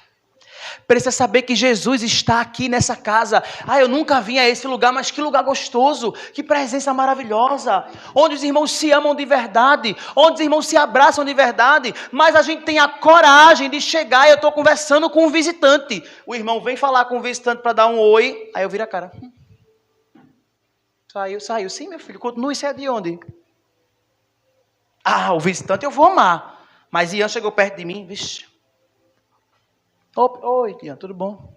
Precisa saber que Jesus está aqui nessa casa. Eu nunca vim a esse lugar, mas que lugar gostoso, que presença maravilhosa, onde os irmãos se amam de verdade, onde os irmãos se abraçam de verdade, mas a gente tem a coragem de chegar e eu estou conversando com um visitante. O irmão vem falar com o visitante para dar um oi, aí eu viro a cara. Saiu. Sim, meu filho, continua, isso é de onde? O visitante eu vou amar. Mas Ian chegou perto de mim, vixe. Oi, Ian, tudo bom?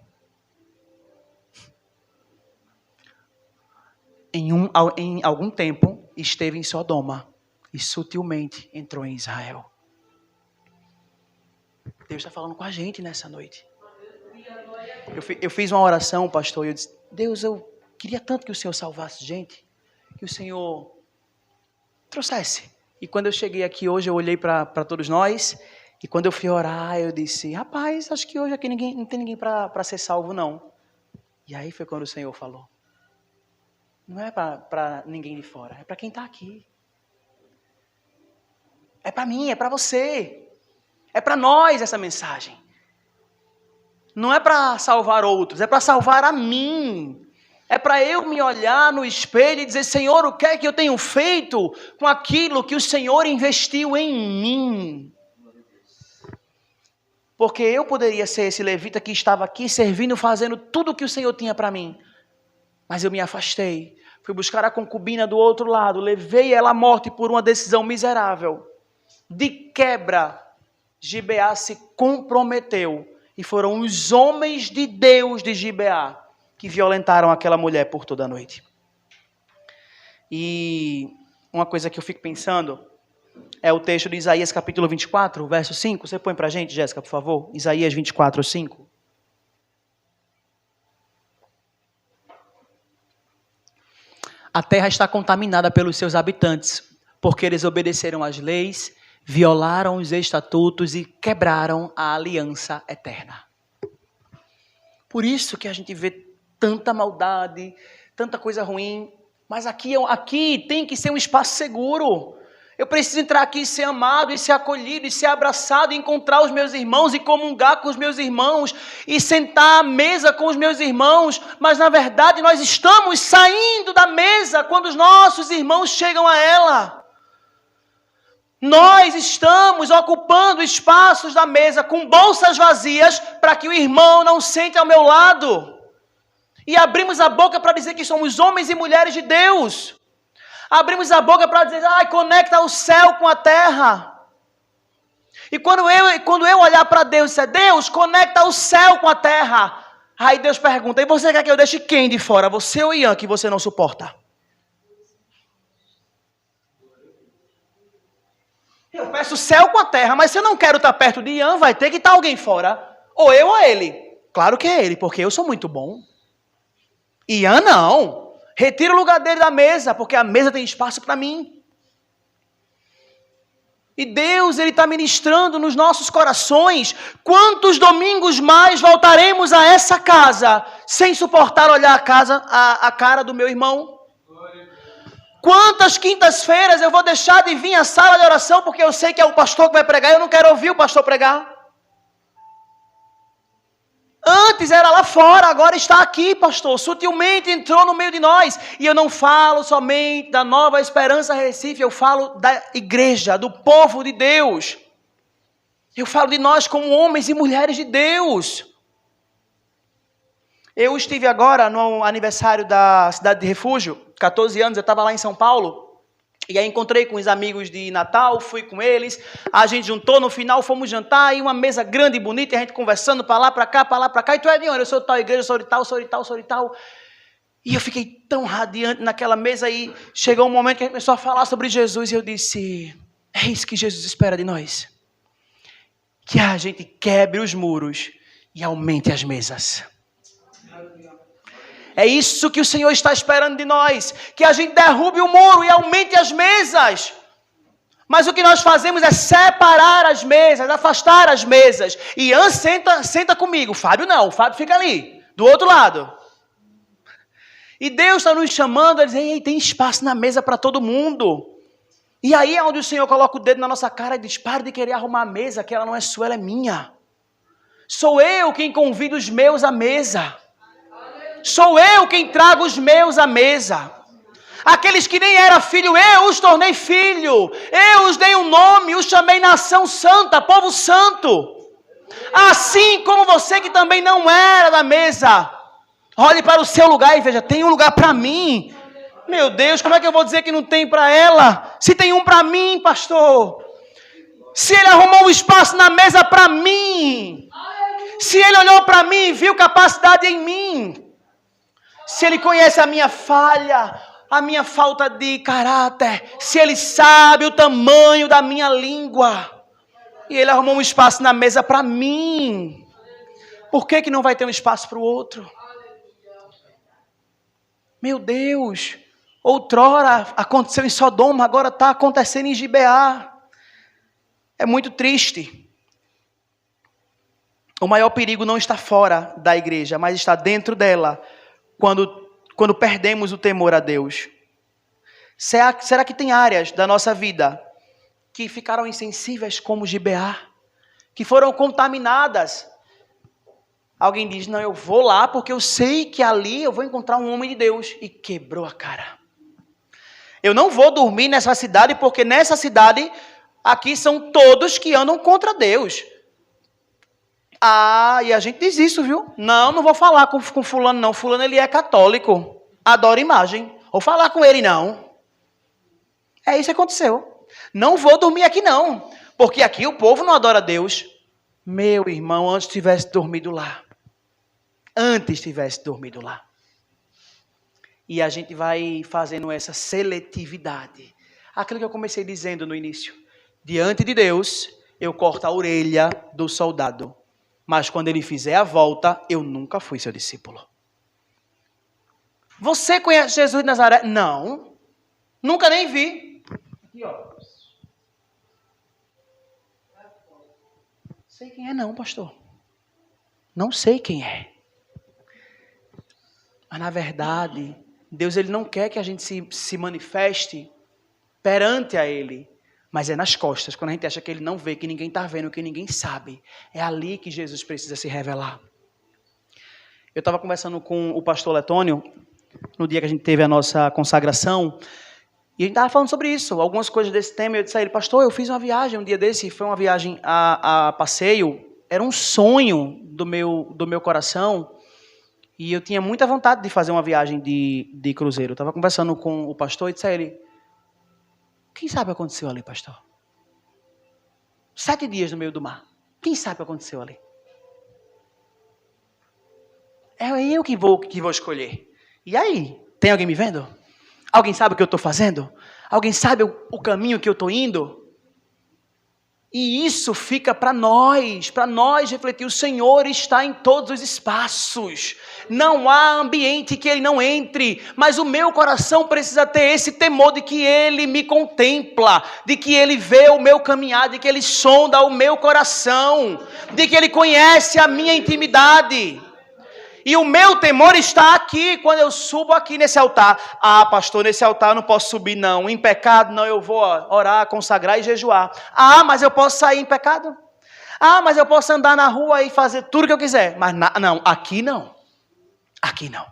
Em algum tempo, esteve em Sodoma e sutilmente entrou em Israel. Deus está falando com a gente nessa noite. Eu fiz uma oração, pastor, e eu disse, Deus, eu queria tanto que o Senhor salvasse gente, que o Senhor trouxesse. E quando eu cheguei aqui hoje, eu olhei para todos nós E quando eu fui orar, eu disse, rapaz, acho que hoje aqui não tem ninguém para ser salvo, não. E aí foi quando o Senhor falou, não é para ninguém de fora, é para quem está aqui. É para mim, é para você. É para nós essa mensagem. Não é para salvar outros, é para salvar a mim. É para eu me olhar no espelho e dizer, Senhor, o que é que eu tenho feito com aquilo que o Senhor investiu em mim? Porque eu poderia ser esse levita que estava aqui servindo, fazendo tudo o que o Senhor tinha para mim. Mas eu me afastei. Fui buscar a concubina do outro lado. Levei ela à morte por uma decisão miserável. De quebra, Gibeá se comprometeu. E foram os homens de Deus de Gibeá que violentaram aquela mulher por toda a noite. E uma coisa que eu fico pensando é o texto de Isaías capítulo 24, verso 5. Você põe para a gente, Jéssica, por favor? Isaías 24, 5. A terra está contaminada pelos seus habitantes, porque eles obedeceram às leis, violaram os estatutos e quebraram a aliança eterna. Por isso que a gente vê tanta maldade, tanta coisa ruim, mas aqui tem que ser um espaço seguro. Eu preciso entrar aqui e ser amado, e ser acolhido, e ser abraçado, e encontrar os meus irmãos, e comungar com os meus irmãos, e sentar à mesa com os meus irmãos, mas na verdade nós estamos saindo da mesa quando os nossos irmãos chegam a ela. Nós estamos ocupando espaços da mesa com bolsas vazias para que o irmão não sente ao meu lado. E abrimos a boca para dizer que somos homens e mulheres de Deus. Abrimos a boca para dizer, conecta o céu com a terra. E quando eu olhar para Deus e disser, Deus, conecta o céu com a terra. Aí Deus pergunta, e você quer que eu deixe quem de fora? Você ou Ian, que você não suporta? Eu peço o céu com a terra, mas se eu não quero estar perto de Ian, vai ter que estar alguém fora. Ou eu ou ele. Claro que é ele, porque eu sou muito bom. Ian não. Retira o lugar dele da mesa, porque a mesa tem espaço para mim. E Deus, Ele está ministrando nos nossos corações. Quantos domingos mais voltaremos a essa casa, sem suportar olhar a cara do meu irmão? Quantas quintas-feiras eu vou deixar de vir à sala de oração, porque eu sei que é o pastor que vai pregar, e eu não quero ouvir o pastor pregar? Antes era lá fora, agora está aqui, pastor. Sutilmente entrou no meio de nós. E eu não falo somente da Nova Esperança Recife, eu falo da igreja, do povo de Deus. Eu falo de nós como homens e mulheres de Deus. Eu estive agora no aniversário da Cidade de Refúgio, 14 anos, eu estava lá em São Paulo. E aí encontrei com os amigos de Natal, fui com eles, a gente juntou, no final fomos jantar, e uma mesa grande e bonita, e a gente conversando para lá, para cá, e tu é de onde? Eu sou de tal igreja, sou de tal. E eu fiquei tão radiante naquela mesa, e chegou um momento que a gente começou a falar sobre Jesus, e eu disse, é isso que Jesus espera de nós. Que a gente quebre os muros e aumente as mesas. É isso que o Senhor está esperando de nós, que a gente derrube o muro e aumente as mesas. Mas o que nós fazemos é separar as mesas, afastar as mesas. Ian, senta comigo. Fábio não, o Fábio fica ali, do outro lado. E Deus está nos chamando a dizer, ei, tem espaço na mesa para todo mundo. E aí é onde o Senhor coloca o dedo na nossa cara e diz, pare de querer arrumar a mesa, que ela não é sua, ela é minha. Sou eu quem convido os meus à mesa. Sou eu quem trago os meus à mesa. Aqueles que nem era filho, eu os tornei filho. Eu os dei um nome, os chamei nação santa, povo santo. Assim como você que também não era da mesa. Olhe para o seu lugar e veja, tem um lugar para mim. Meu Deus, como é que eu vou dizer que não tem para ela? Se tem um para mim, pastor. Se ele arrumou um espaço na mesa para mim. Se ele olhou para mim e viu capacidade em mim. Se ele conhece a minha falha, a minha falta de caráter, se ele sabe o tamanho da minha língua, e ele arrumou um espaço na mesa para mim, por que não vai ter um espaço para o outro? Meu Deus, outrora aconteceu em Sodoma, agora está acontecendo em Gibeá. É muito triste. O maior perigo não está fora da igreja, mas está dentro dela, quando perdemos o temor a Deus. Será que tem áreas da nossa vida que ficaram insensíveis como Gibeá? Que foram contaminadas? Alguém diz, não, eu vou lá porque eu sei que ali eu vou encontrar um homem de Deus. E quebrou a cara. Eu não vou dormir nessa cidade porque nessa cidade, aqui são todos que andam contra Deus. E a gente diz isso, viu? Não vou falar com fulano não. Fulano, ele é católico. Adora imagem. Vou falar com ele não. É isso que aconteceu. Não vou dormir aqui não. Porque aqui o povo não adora Deus. Meu irmão, antes tivesse dormido lá. E a gente vai fazendo essa seletividade. Aquilo que eu comecei dizendo no início. Diante de Deus, eu corto a orelha do soldado. Mas quando ele fizer a volta, eu nunca fui seu discípulo. Você conhece Jesus de Nazaré? Não. Nunca nem vi. Aqui, ó. Sei quem é não, pastor. Não sei quem é. Mas na verdade, Deus ele não quer que a gente se manifeste perante a Ele. Mas é nas costas, quando a gente acha que Ele não vê, que ninguém está vendo, que ninguém sabe. É ali que Jesus precisa se revelar. Eu estava conversando com o pastor Letônio, no dia que a gente teve a nossa consagração, e a gente estava falando sobre isso, algumas coisas desse tema. Eu disse a ele, pastor, eu fiz uma viagem um dia desse, foi uma viagem a passeio, era um sonho do meu coração, e eu tinha muita vontade de fazer uma viagem de cruzeiro. Eu estava conversando com o pastor e disse a ele, quem sabe o que aconteceu ali, pastor? 7 dias no meio do mar. Quem sabe o que aconteceu ali? É eu que vou escolher. E aí? Tem alguém me vendo? Alguém sabe o que eu estou fazendo? Alguém sabe o caminho que eu estou indo? E isso fica para nós refletir. O Senhor está em todos os espaços. Não há ambiente que Ele não entre. Mas o meu coração precisa ter esse temor de que Ele me contempla, de que Ele vê o meu caminhar, de que Ele sonda o meu coração, de que Ele conhece a minha intimidade. E o meu temor está aqui, quando eu subo aqui nesse altar. Pastor, nesse altar eu não posso subir não. Em pecado não, eu vou orar, consagrar e jejuar. Mas eu posso sair em pecado? Mas eu posso andar na rua e fazer tudo que eu quiser. Mas não, aqui não. Aqui não.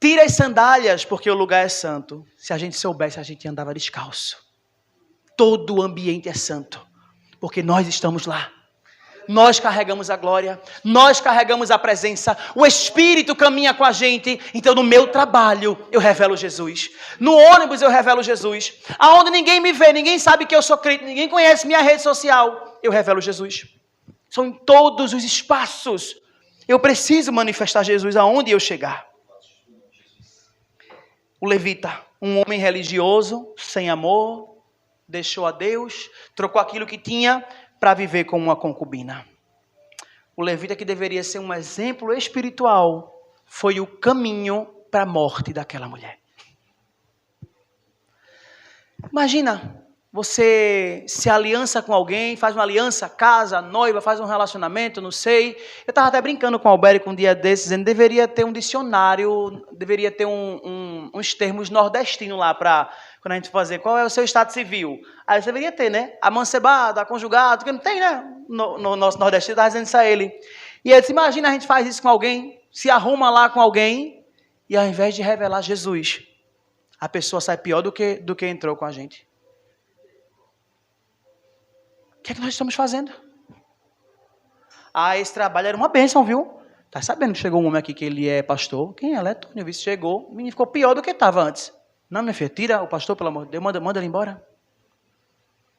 Tira as sandálias, porque o lugar é santo. Se a gente soubesse, a gente andava descalço. Todo o ambiente é santo, porque nós estamos lá. Nós carregamos a glória, nós carregamos a presença, o Espírito caminha com a gente. Então no meu trabalho eu revelo Jesus, no ônibus eu revelo Jesus, aonde ninguém me vê, ninguém sabe que eu sou crente, ninguém conhece minha rede social, eu revelo Jesus. São em todos os espaços, eu preciso manifestar Jesus aonde eu chegar. O levita, um homem religioso, sem amor, deixou a Deus, trocou aquilo que tinha para viver como uma concubina. O levita, que deveria ser um exemplo espiritual, foi o caminho para a morte daquela mulher. Imagina, você se aliança com alguém, faz uma aliança, casa, noiva, faz um relacionamento, não sei. Eu estava até brincando com o Albérico um dia desses, dizendo que deveria ter um dicionário, deveria ter uns termos nordestinos lá para... Quando a gente fazer, qual é o seu estado civil? Aí você deveria ter, né? Amancebado, aconjugado, que não tem, né? No nosso nordestino, estava dizendo isso a ele. E ele disse, imagina a gente faz isso com alguém, se arruma lá com alguém, e ao invés de revelar Jesus, a pessoa sai pior do que entrou com a gente. O que é que nós estamos fazendo? Esse trabalho era uma bênção, viu? Tá sabendo que chegou um homem aqui que ele é pastor? Quem é? Letônio, viu? Chegou, o menino ficou pior do que estava antes. Não, minha filha, tira o pastor, pelo amor de Deus, manda ele embora.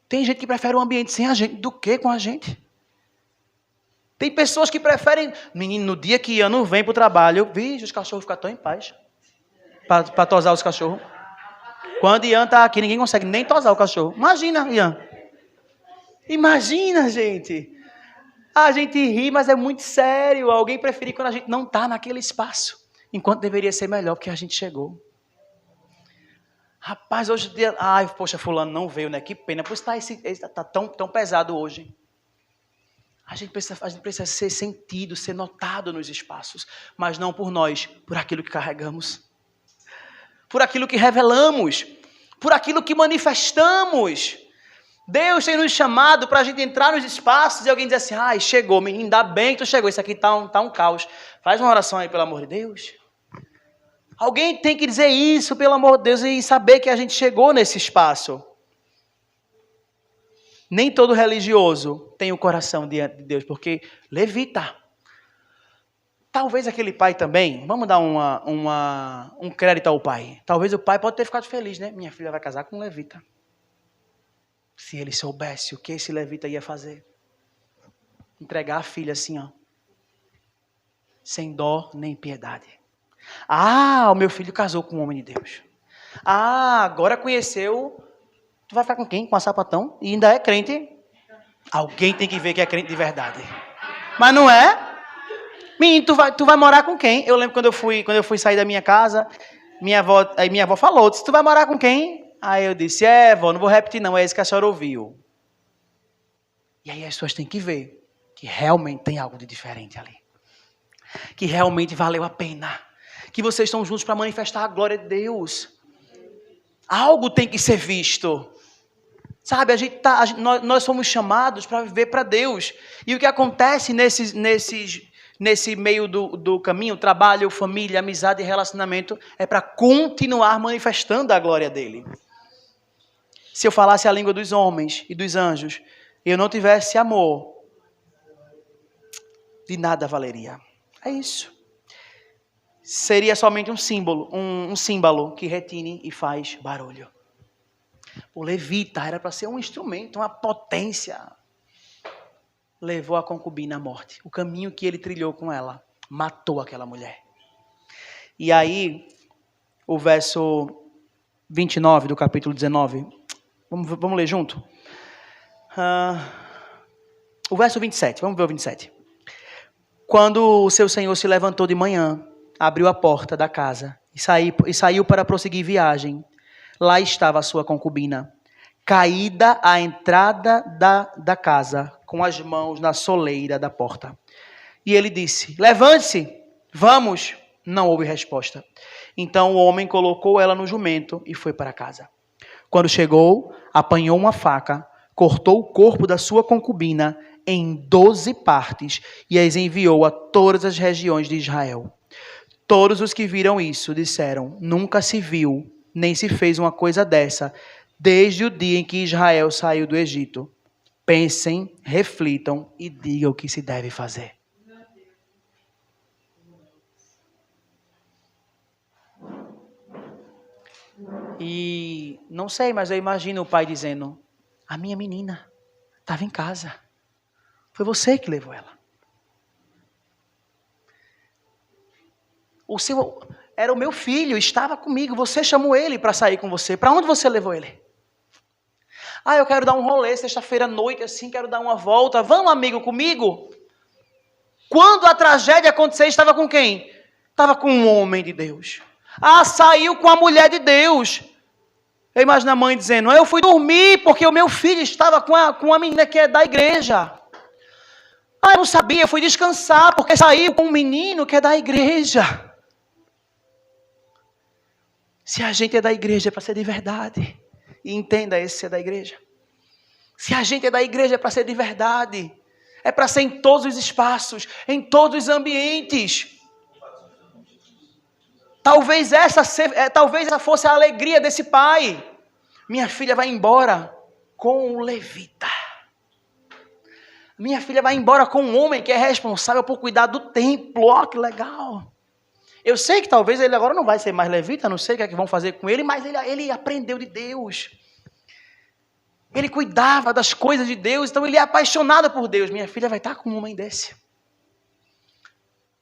Tem gente que prefere um ambiente sem a gente do que com a gente. Tem pessoas que preferem... Menino, no dia que Ian não vem para o trabalho, os cachorros ficam tão em paz. Para tosar os cachorros. Quando Ian está aqui, ninguém consegue nem tosar o cachorro. Imagina, Ian. Imagina, gente. A gente ri, mas é muito sério. Alguém preferir quando a gente não está naquele espaço. Enquanto deveria ser melhor, porque a gente chegou. Rapaz, hoje em dia... poxa, fulano não veio, né? Que pena. Por isso está tão pesado hoje. A gente precisa ser sentido, ser notado nos espaços, mas não por nós, por aquilo que carregamos, por aquilo que revelamos, por aquilo que manifestamos. Deus tem nos chamado para a gente entrar nos espaços e alguém dizer assim, ai, chegou, menino, ainda bem que tu chegou, isso aqui tá um caos. Faz uma oração aí, pelo amor de Deus. Alguém tem que dizer isso, pelo amor de Deus, e saber que a gente chegou nesse espaço. Nem todo religioso tem o coração diante de Deus, porque levita. Talvez aquele pai também, vamos dar um crédito ao pai. Talvez o pai pode ter ficado feliz, né? Minha filha vai casar com um levita. Se ele soubesse o que esse levita ia fazer. Entregar a filha assim, ó. Sem dó nem piedade. Ah, o meu filho casou com um homem de Deus. Ah, agora conheceu. Tu vai ficar com quem? Com a sapatão? E ainda é crente? Alguém tem que ver que é crente de verdade. Mas não é? Menino, tu vai morar com quem? Eu lembro quando eu fui sair da minha casa, minha avó falou, disse, tu vai morar com quem? Aí eu disse, vó, não vou repetir não, é isso que a senhora ouviu. E aí as pessoas têm que ver que realmente tem algo de diferente ali. Que realmente valeu a pena. Que vocês estão juntos para manifestar a glória de Deus. Algo tem que ser visto. Sabe, nós fomos chamados para viver para Deus. E o que acontece nesse meio do caminho, trabalho, família, amizade e relacionamento, é para continuar manifestando a glória dele. Se eu falasse a língua dos homens e dos anjos, e eu não tivesse amor, de nada valeria. É isso. Seria somente um símbolo que retine e faz barulho. O levita era para ser um instrumento, uma potência. Levou a concubina à morte. O caminho que ele trilhou com ela matou aquela mulher. E aí, o verso 29 do capítulo 19. Vamos ler junto? O verso 27. Vamos ver o 27. Quando o seu senhor se levantou de manhã, abriu a porta da casa e saiu para prosseguir viagem. Lá estava a sua concubina, caída à entrada da casa, com as mãos na soleira da porta. E ele disse, levante-se, vamos. Não houve resposta. Então o homem colocou ela no jumento e foi para casa. Quando chegou, apanhou uma faca, cortou o corpo da sua concubina em 12 partes e as enviou a todas as regiões de Israel. Todos os que viram isso disseram, nunca se viu, nem se fez uma coisa dessa, desde o dia em que Israel saiu do Egito. Pensem, reflitam e digam o que se deve fazer. E não sei, mas eu imagino o pai dizendo, a minha menina estava em casa. Foi você que levou ela. Era o meu filho, estava comigo. Você chamou ele para sair com você. Para onde você levou ele? Ah, eu quero dar um rolê sexta-feira à noite, assim, quero dar uma volta. Vamos, amigo, comigo? Quando a tragédia aconteceu, estava com quem? Estava com um homem de Deus. Ah, saiu com a mulher de Deus. Eu imagino a mãe dizendo, eu fui dormir porque o meu filho estava com a menina que é da igreja. Ah, eu não sabia, eu fui descansar porque saiu com um menino que é da igreja. Se a gente é da igreja é para ser de verdade. E entenda esse ser da igreja. Se a gente é da igreja é para ser de verdade. É para ser em todos os espaços, em todos os ambientes. Talvez essa fosse a alegria desse pai. Minha filha vai embora com um levita. Minha filha vai embora com um homem que é responsável por cuidar do templo. Ó, que legal. Eu sei que talvez ele agora não vai ser mais levita, não sei o que é que vão fazer com ele, mas ele aprendeu de Deus. Ele cuidava das coisas de Deus, então ele é apaixonado por Deus. Minha filha vai estar com um homem desse.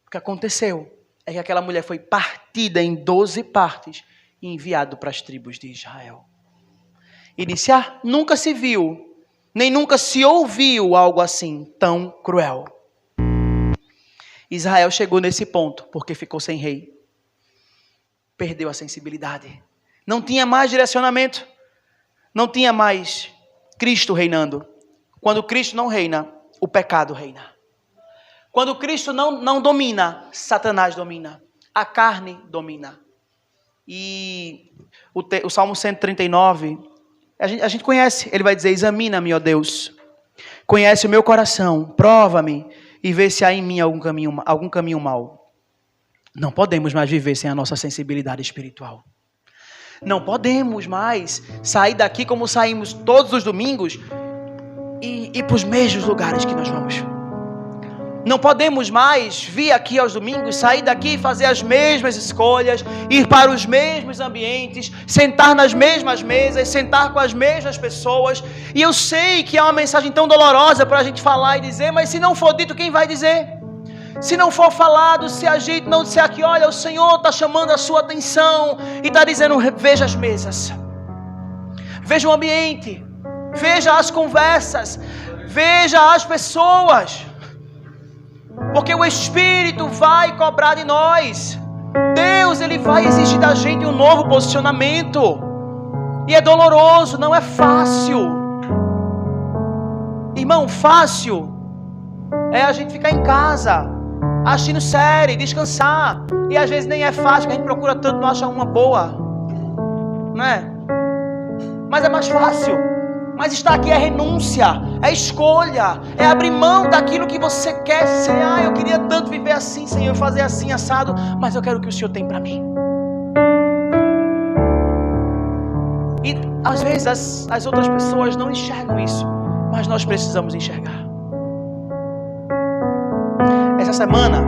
O que aconteceu é que aquela mulher foi partida em 12 partes e enviada para as tribos de Israel. E disse, nunca se viu, nem nunca se ouviu algo assim tão cruel. Israel chegou nesse ponto porque ficou sem rei. Perdeu a sensibilidade. Não tinha mais direcionamento. Não tinha mais Cristo reinando. Quando Cristo não reina, o pecado reina. Quando Cristo não domina, Satanás domina. A carne domina. E o Salmo 139, a gente conhece. Ele vai dizer, examina-me, ó Deus. Conhece o meu coração, prova-me e vê se há em mim algum caminho mau. Não podemos mais viver sem a nossa sensibilidade espiritual. Não podemos mais sair daqui como saímos todos os domingos e ir para os mesmos lugares que nós vamos. Não podemos mais vir aqui aos domingos, sair daqui e fazer as mesmas escolhas, ir para os mesmos ambientes, sentar nas mesmas mesas, sentar com as mesmas pessoas. E eu sei que é uma mensagem tão dolorosa para a gente falar e dizer, mas se não for dito, quem vai dizer? Se não for falado, se a gente não disser aqui, olha, o Senhor está chamando a sua atenção e está dizendo, veja as mesas, veja o ambiente, veja as conversas, veja as pessoas. Porque o Espírito vai cobrar de nós. Deus, Ele vai exigir da gente um novo posicionamento. E é doloroso, não é fácil. Irmão, fácil é a gente ficar em casa, assistindo série, descansar. E às vezes nem é fácil, porque a gente procura tanto, não acha uma boa. Não é? Mas é mais fácil. Mas estar aqui é renúncia, é escolha, é abrir mão daquilo que você quer ser. Eu queria tanto viver assim, Senhor, fazer assim, assado, mas eu quero o que o Senhor tem para mim. E às vezes as outras pessoas não enxergam isso, mas nós precisamos enxergar. Essa semana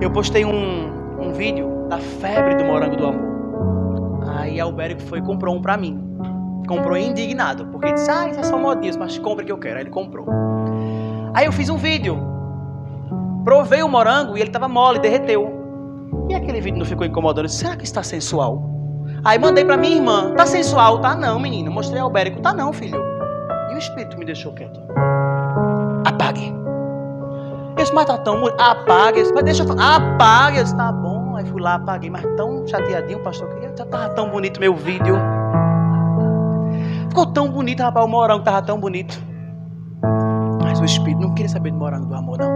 eu postei um vídeo da febre do morango do amor. Aí a Albérico foi e comprou um para mim. Comprou indignado, porque disse, isso é só modismo, mas compra que eu quero. Aí ele comprou. Aí eu fiz um vídeo, provei o morango e ele estava mole, derreteu. E aquele vídeo não ficou incomodando? Eu disse, será que está sensual? Aí mandei para minha irmã, tá sensual? Tá não, menino. Mostrei ao Bérico, tá não, filho. E o Espírito me deixou quieto. Apague. Eu disse, mas tá tão... Apague. Eu disse, mas deixa eu falar. Apague. Eu disse, tá bom. Aí fui lá, apaguei, mas tão chateadinho, pastor. Tava tão bonito meu vídeo. Ficou tão bonito, rapaz, o morango estava tão bonito. Mas o Espírito não queria saber do morango do amor, não.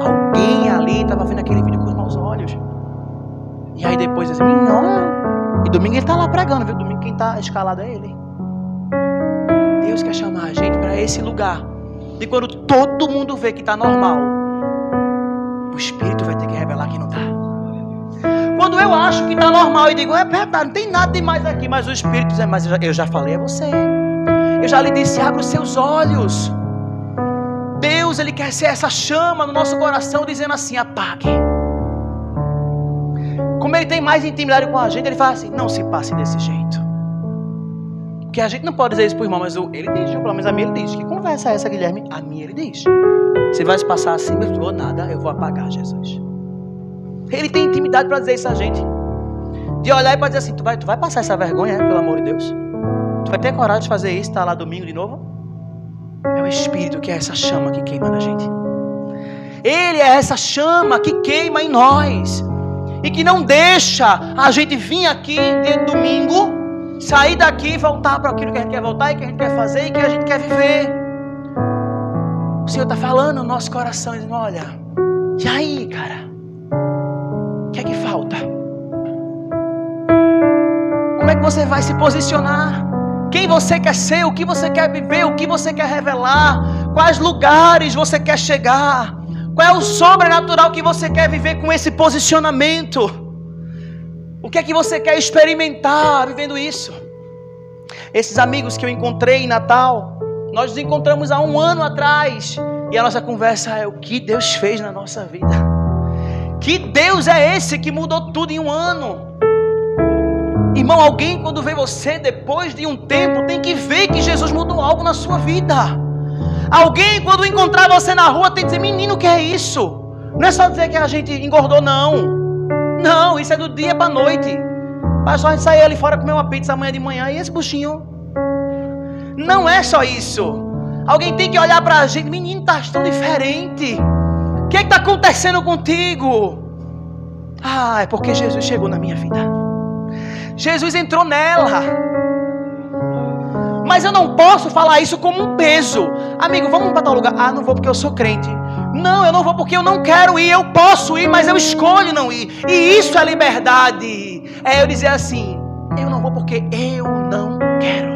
Alguém ali estava vendo aquele vídeo com os maus olhos. E aí depois disse, não. E domingo ele está lá pregando, viu? Domingo quem está escalado é ele. Deus quer chamar a gente para esse lugar. E quando todo mundo vê que está normal, o Espírito vai ter que revelar que não está. Quando eu acho que está normal e digo, é verdade, não tem nada demais aqui, mas o Espírito diz, mas eu já falei a você. Eu já lhe disse, abre os seus olhos. Deus, Ele quer ser essa chama no nosso coração, dizendo assim, apague. Como Ele tem mais intimidade com a gente, Ele fala assim, não se passe desse jeito. Porque a gente não pode dizer isso para o irmão, mas Ele diz, pelo menos a mim Ele diz. Que conversa é essa, Guilherme? A mim Ele diz. Você vai se passar assim, eu vou nada, eu vou apagar, Jesus. Ele tem intimidade para dizer isso a gente. De olhar e para dizer assim, tu vai passar essa vergonha, pelo amor de Deus? Tu vai ter coragem de fazer isso, estar lá domingo de novo? É o Espírito que é essa chama que queima na gente. Ele é essa chama que queima em nós. E que não deixa a gente vir aqui de domingo, sair daqui e voltar para aquilo que a gente quer voltar, e que a gente quer fazer, e que a gente quer viver. O Senhor está falando no nosso coração, dizendo, olha, e aí, cara? O que é que falta? Como é que você vai se posicionar? Quem você quer ser? O que você quer viver? O que você quer revelar? Quais lugares você quer chegar? Qual é o sobrenatural que você quer viver com esse posicionamento? O que é que você quer experimentar vivendo isso? Esses amigos que eu encontrei em Natal, nós nos encontramos há 1 ano atrás, e a nossa conversa é o que Deus fez na nossa vida. Que Deus é esse que mudou tudo em 1 ano? Irmão, alguém quando vê você depois de um tempo tem que ver que Jesus mudou algo na sua vida. Alguém quando encontrar você na rua tem que dizer, menino, o que é isso? Não é só dizer que a gente engordou, não. Não, isso é do dia para a noite. Mas só a gente sair ali fora comer uma pizza amanhã de manhã e esse buchinho. Não é só isso. Alguém tem que olhar para a gente, menino, tá tão diferente. O que é que está acontecendo contigo? É porque Jesus chegou na minha vida. Jesus entrou nela. Mas eu não posso falar isso como um peso. Amigo, vamos para tal lugar. Ah, não vou porque eu sou crente. Não, eu não vou porque eu não quero ir. Eu posso ir, mas eu escolho não ir. E isso é liberdade. É eu dizer assim, eu não vou porque eu não quero.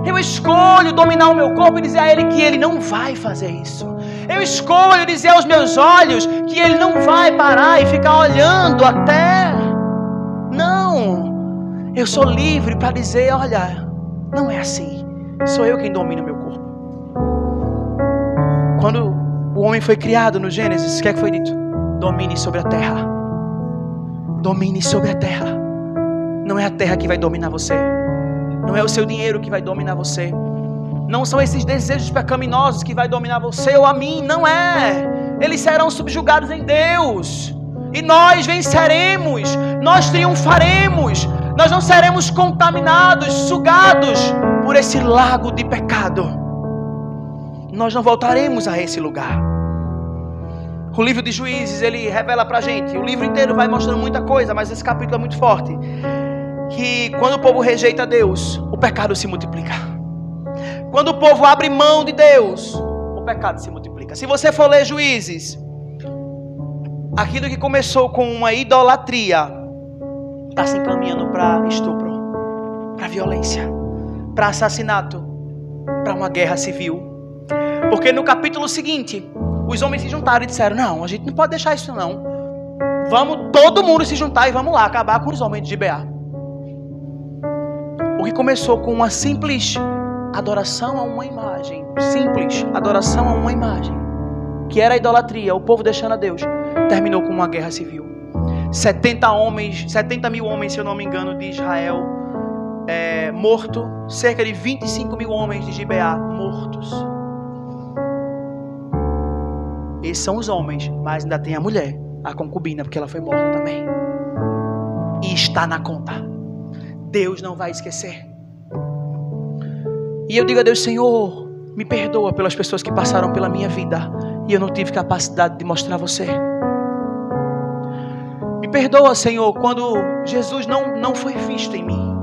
Eu escolho dominar o meu corpo e dizer a Ele que Ele não vai fazer isso. Eu escolho dizer aos meus olhos que Ele não vai parar e ficar olhando até... Não. Eu sou livre para dizer, olha, não é assim. Sou eu quem domina o meu corpo. Quando o homem foi criado no Gênesis, o que é que foi dito? Domine sobre a terra. Domine sobre a terra. Não é a terra que vai dominar você. Não é o seu dinheiro que vai dominar você. Não são esses desejos pecaminosos que vai dominar você ou a mim. Não é. Eles serão subjugados em Deus. E nós venceremos. Nós triunfaremos. Nós não seremos contaminados, sugados por esse lago de pecado. Nós não voltaremos a esse lugar. O livro de Juízes, ele revela pra gente. O livro inteiro vai mostrando muita coisa, mas esse capítulo é muito forte. Que quando o povo rejeita Deus, o pecado se multiplica. Quando o povo abre mão de Deus, o pecado se multiplica. Se você for ler Juízes, aquilo que começou com uma idolatria está se encaminhando para estupro, para violência, para assassinato, para uma guerra civil. Porque no capítulo seguinte, os homens se juntaram e disseram, não, a gente não pode deixar isso não. Vamos todo mundo se juntar e vamos lá acabar com os homens de Gibeá. O que começou com uma simples adoração a uma imagem, simples adoração a uma imagem, que era a idolatria, o povo deixando a Deus, terminou com uma guerra civil. 70 mil homens, se eu não me engano, de Israel morto, cerca de 25 mil homens de Gibeá mortos. Esses são os homens, mas ainda tem a mulher, a concubina, porque ela foi morta também. E está na conta. Deus não vai esquecer. E eu digo a Deus, Senhor, me perdoa pelas pessoas que passaram pela minha vida e eu não tive capacidade de mostrar você. Me perdoa, Senhor, quando Jesus não foi visto em mim.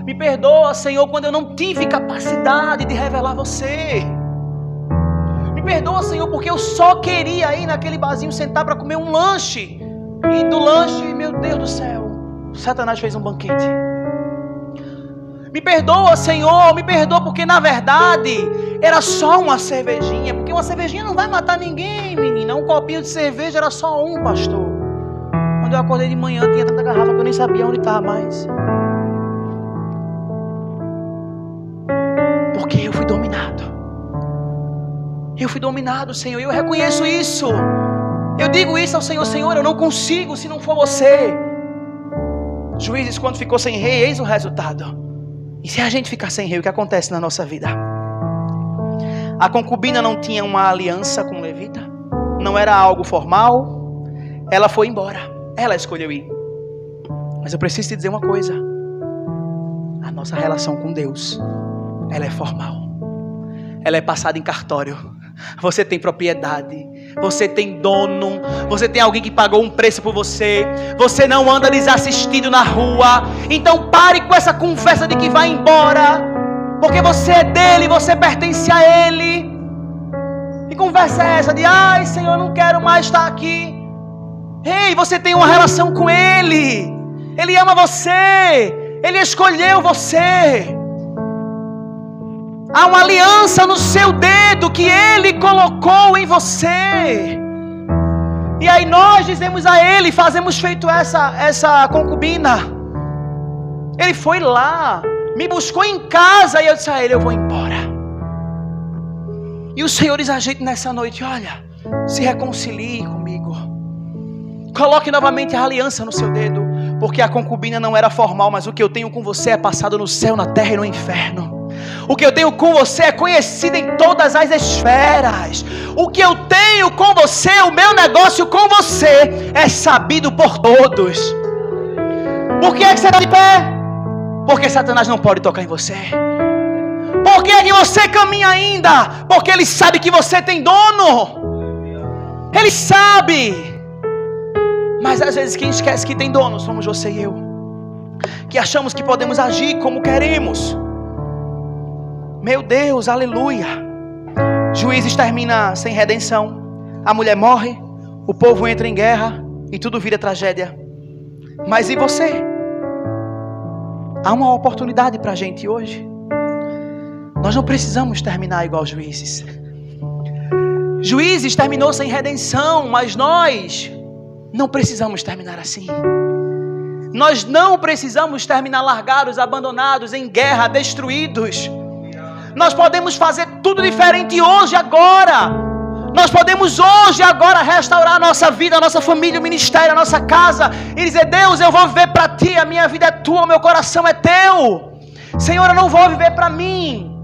Me perdoa, Senhor, quando eu não tive capacidade de revelar você. Me perdoa, Senhor, porque eu só queria ir naquele barzinho sentar para comer um lanche. E do lanche, meu Deus do céu, Satanás fez um banquete. Me perdoa, Senhor, me perdoa porque na verdade era só uma cervejinha. Porque uma cervejinha não vai matar ninguém, menina. Um copinho de cerveja era só um, pastor. Quando eu acordei de manhã tinha tanta garrafa que eu nem sabia onde estava mais. Porque eu fui dominado. Eu fui dominado, Senhor. Eu reconheço isso. Eu digo isso ao Senhor, Senhor, eu não consigo se não for você. Juízes, quando ficou sem rei, eis o resultado. E se a gente ficar sem rei, o que acontece na nossa vida? A concubina não tinha uma aliança com o levita, não era algo formal. Ela foi embora, ela escolheu ir. Mas eu preciso te dizer uma coisa: a nossa relação com Deus, ela é formal, ela é passada em cartório. Você tem propriedade, você tem dono, você tem alguém que pagou um preço por você. Você não anda desassistido na rua. Então pare com essa conversa de que vai embora, porque você é dele, você pertence a ele. Que conversa é essa de, ai Senhor, eu não quero mais estar aqui? Ei, você tem uma relação com ele. Ele ama você, ele escolheu você. Há uma aliança no seu dedo que Ele colocou em você. E aí nós dizemos a Ele, fazemos feito essa concubina. Ele foi lá, me buscou em casa e eu disse a Ele, eu vou embora. E o Senhor diz a gente nessa noite, olha, se reconcilie comigo. Coloque novamente a aliança no seu dedo, porque a concubina não era formal, mas o que eu tenho com você é passado no céu, na terra e no inferno. O que eu tenho com você é conhecido em todas as esferas. O que eu tenho com você, o meu negócio com você é sabido por todos. Por que é que você está de pé? Porque Satanás não pode tocar em você. Por que é que você caminha ainda? Porque ele sabe que você tem dono. Ele sabe. Mas às vezes quem esquece que tem dono somos você e eu. que achamos que podemos agir como queremos. Meu Deus, aleluia. Juízes termina sem redenção. A mulher morre, o povo entra em guerra e tudo vira tragédia. Mas e você? Há uma oportunidade para a gente hoje. Nós não precisamos terminar igual Juízes. Juízes terminou sem redenção, mas nós não precisamos terminar assim. Nós não precisamos terminar largados, abandonados, em guerra, destruídos. Nós podemos fazer tudo diferente hoje, agora. Nós podemos hoje, agora, restaurar a nossa vida, a nossa família, o ministério, a nossa casa. E dizer: Deus, eu vou viver para Ti, a minha vida é Tua, o meu coração é Teu. Senhor, eu não vou viver para mim.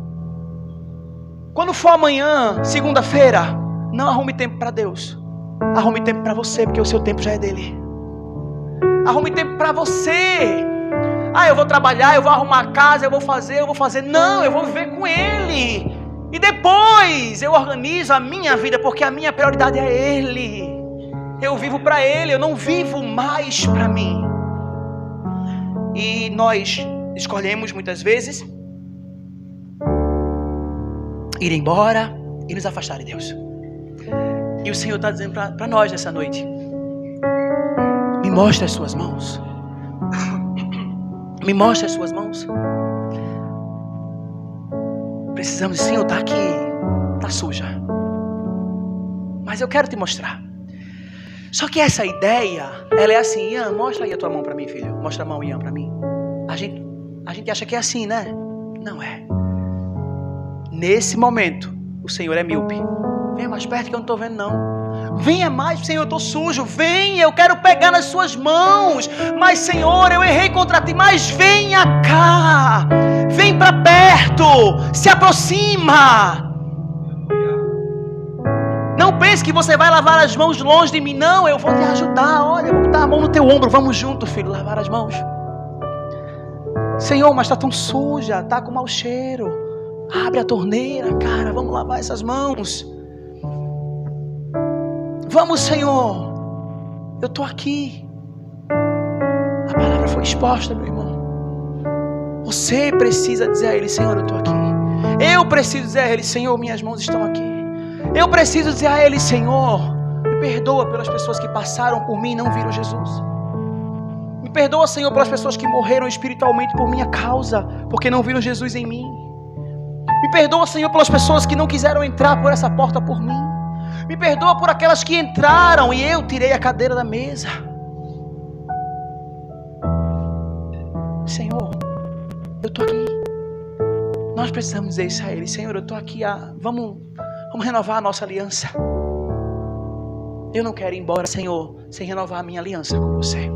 Quando for amanhã, segunda-feira, não arrume tempo para Deus. Arrume tempo para você, porque o seu tempo já é dele. Arrume tempo para você. Eu vou trabalhar, eu vou arrumar a casa, eu vou fazer. Não, eu vou viver com Ele. E depois eu organizo a minha vida, porque a minha prioridade é Ele. Eu vivo para Ele, eu não vivo mais para mim. E nós escolhemos muitas vezes ir embora e nos afastar de Deus. E o Senhor está dizendo para nós nessa noite: me mostre as suas mãos. Me mostre as suas mãos. Precisamos, Senhor, está aqui, está suja. Mas eu quero te mostrar. Só que essa ideia, ela é assim: Ian, mostra aí a tua mão para mim, filho. Mostra a mão, Ian, para mim. A gente acha que é assim, né? Não é. Nesse momento, o Senhor é míope. Venha mais perto que eu não estou vendo, não. Venha mais, Senhor, eu estou sujo. Venha, eu quero pegar nas suas mãos. Mas, Senhor, eu errei contra Ti. Mas venha cá. Vem para perto. Se aproxima. Não pense que você vai lavar as mãos longe de mim. Não, eu vou te ajudar. Olha, eu vou botar a mão no teu ombro. Vamos junto, filho, lavar as mãos. Senhor, mas está tão suja. Está com mau cheiro. Abre a torneira, cara. Vamos lavar essas mãos. Vamos, Senhor. Eu estou aqui. A palavra foi exposta, meu irmão. Você precisa dizer a Ele: Senhor, eu estou aqui. Eu preciso dizer a Ele: Senhor, minhas mãos estão aqui. Eu preciso dizer a Ele: Senhor, me perdoa pelas pessoas que passaram por mim e não viram Jesus. Me perdoa, Senhor, pelas pessoas que morreram espiritualmente por minha causa, porque não viram Jesus em mim. Me perdoa, Senhor, pelas pessoas que não quiseram entrar por essa porta por mim. Me perdoa por aquelas que entraram e eu tirei a cadeira da mesa. Senhor, eu estou aqui. Nós precisamos dizer isso a Ele: Senhor, eu estou aqui. Vamos renovar a nossa aliança. Eu não quero ir embora, Senhor, sem renovar a minha aliança com você.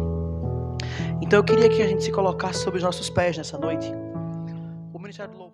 Então eu queria que a gente se colocasse sobre os nossos pés nessa noite. O Ministério do Louvor.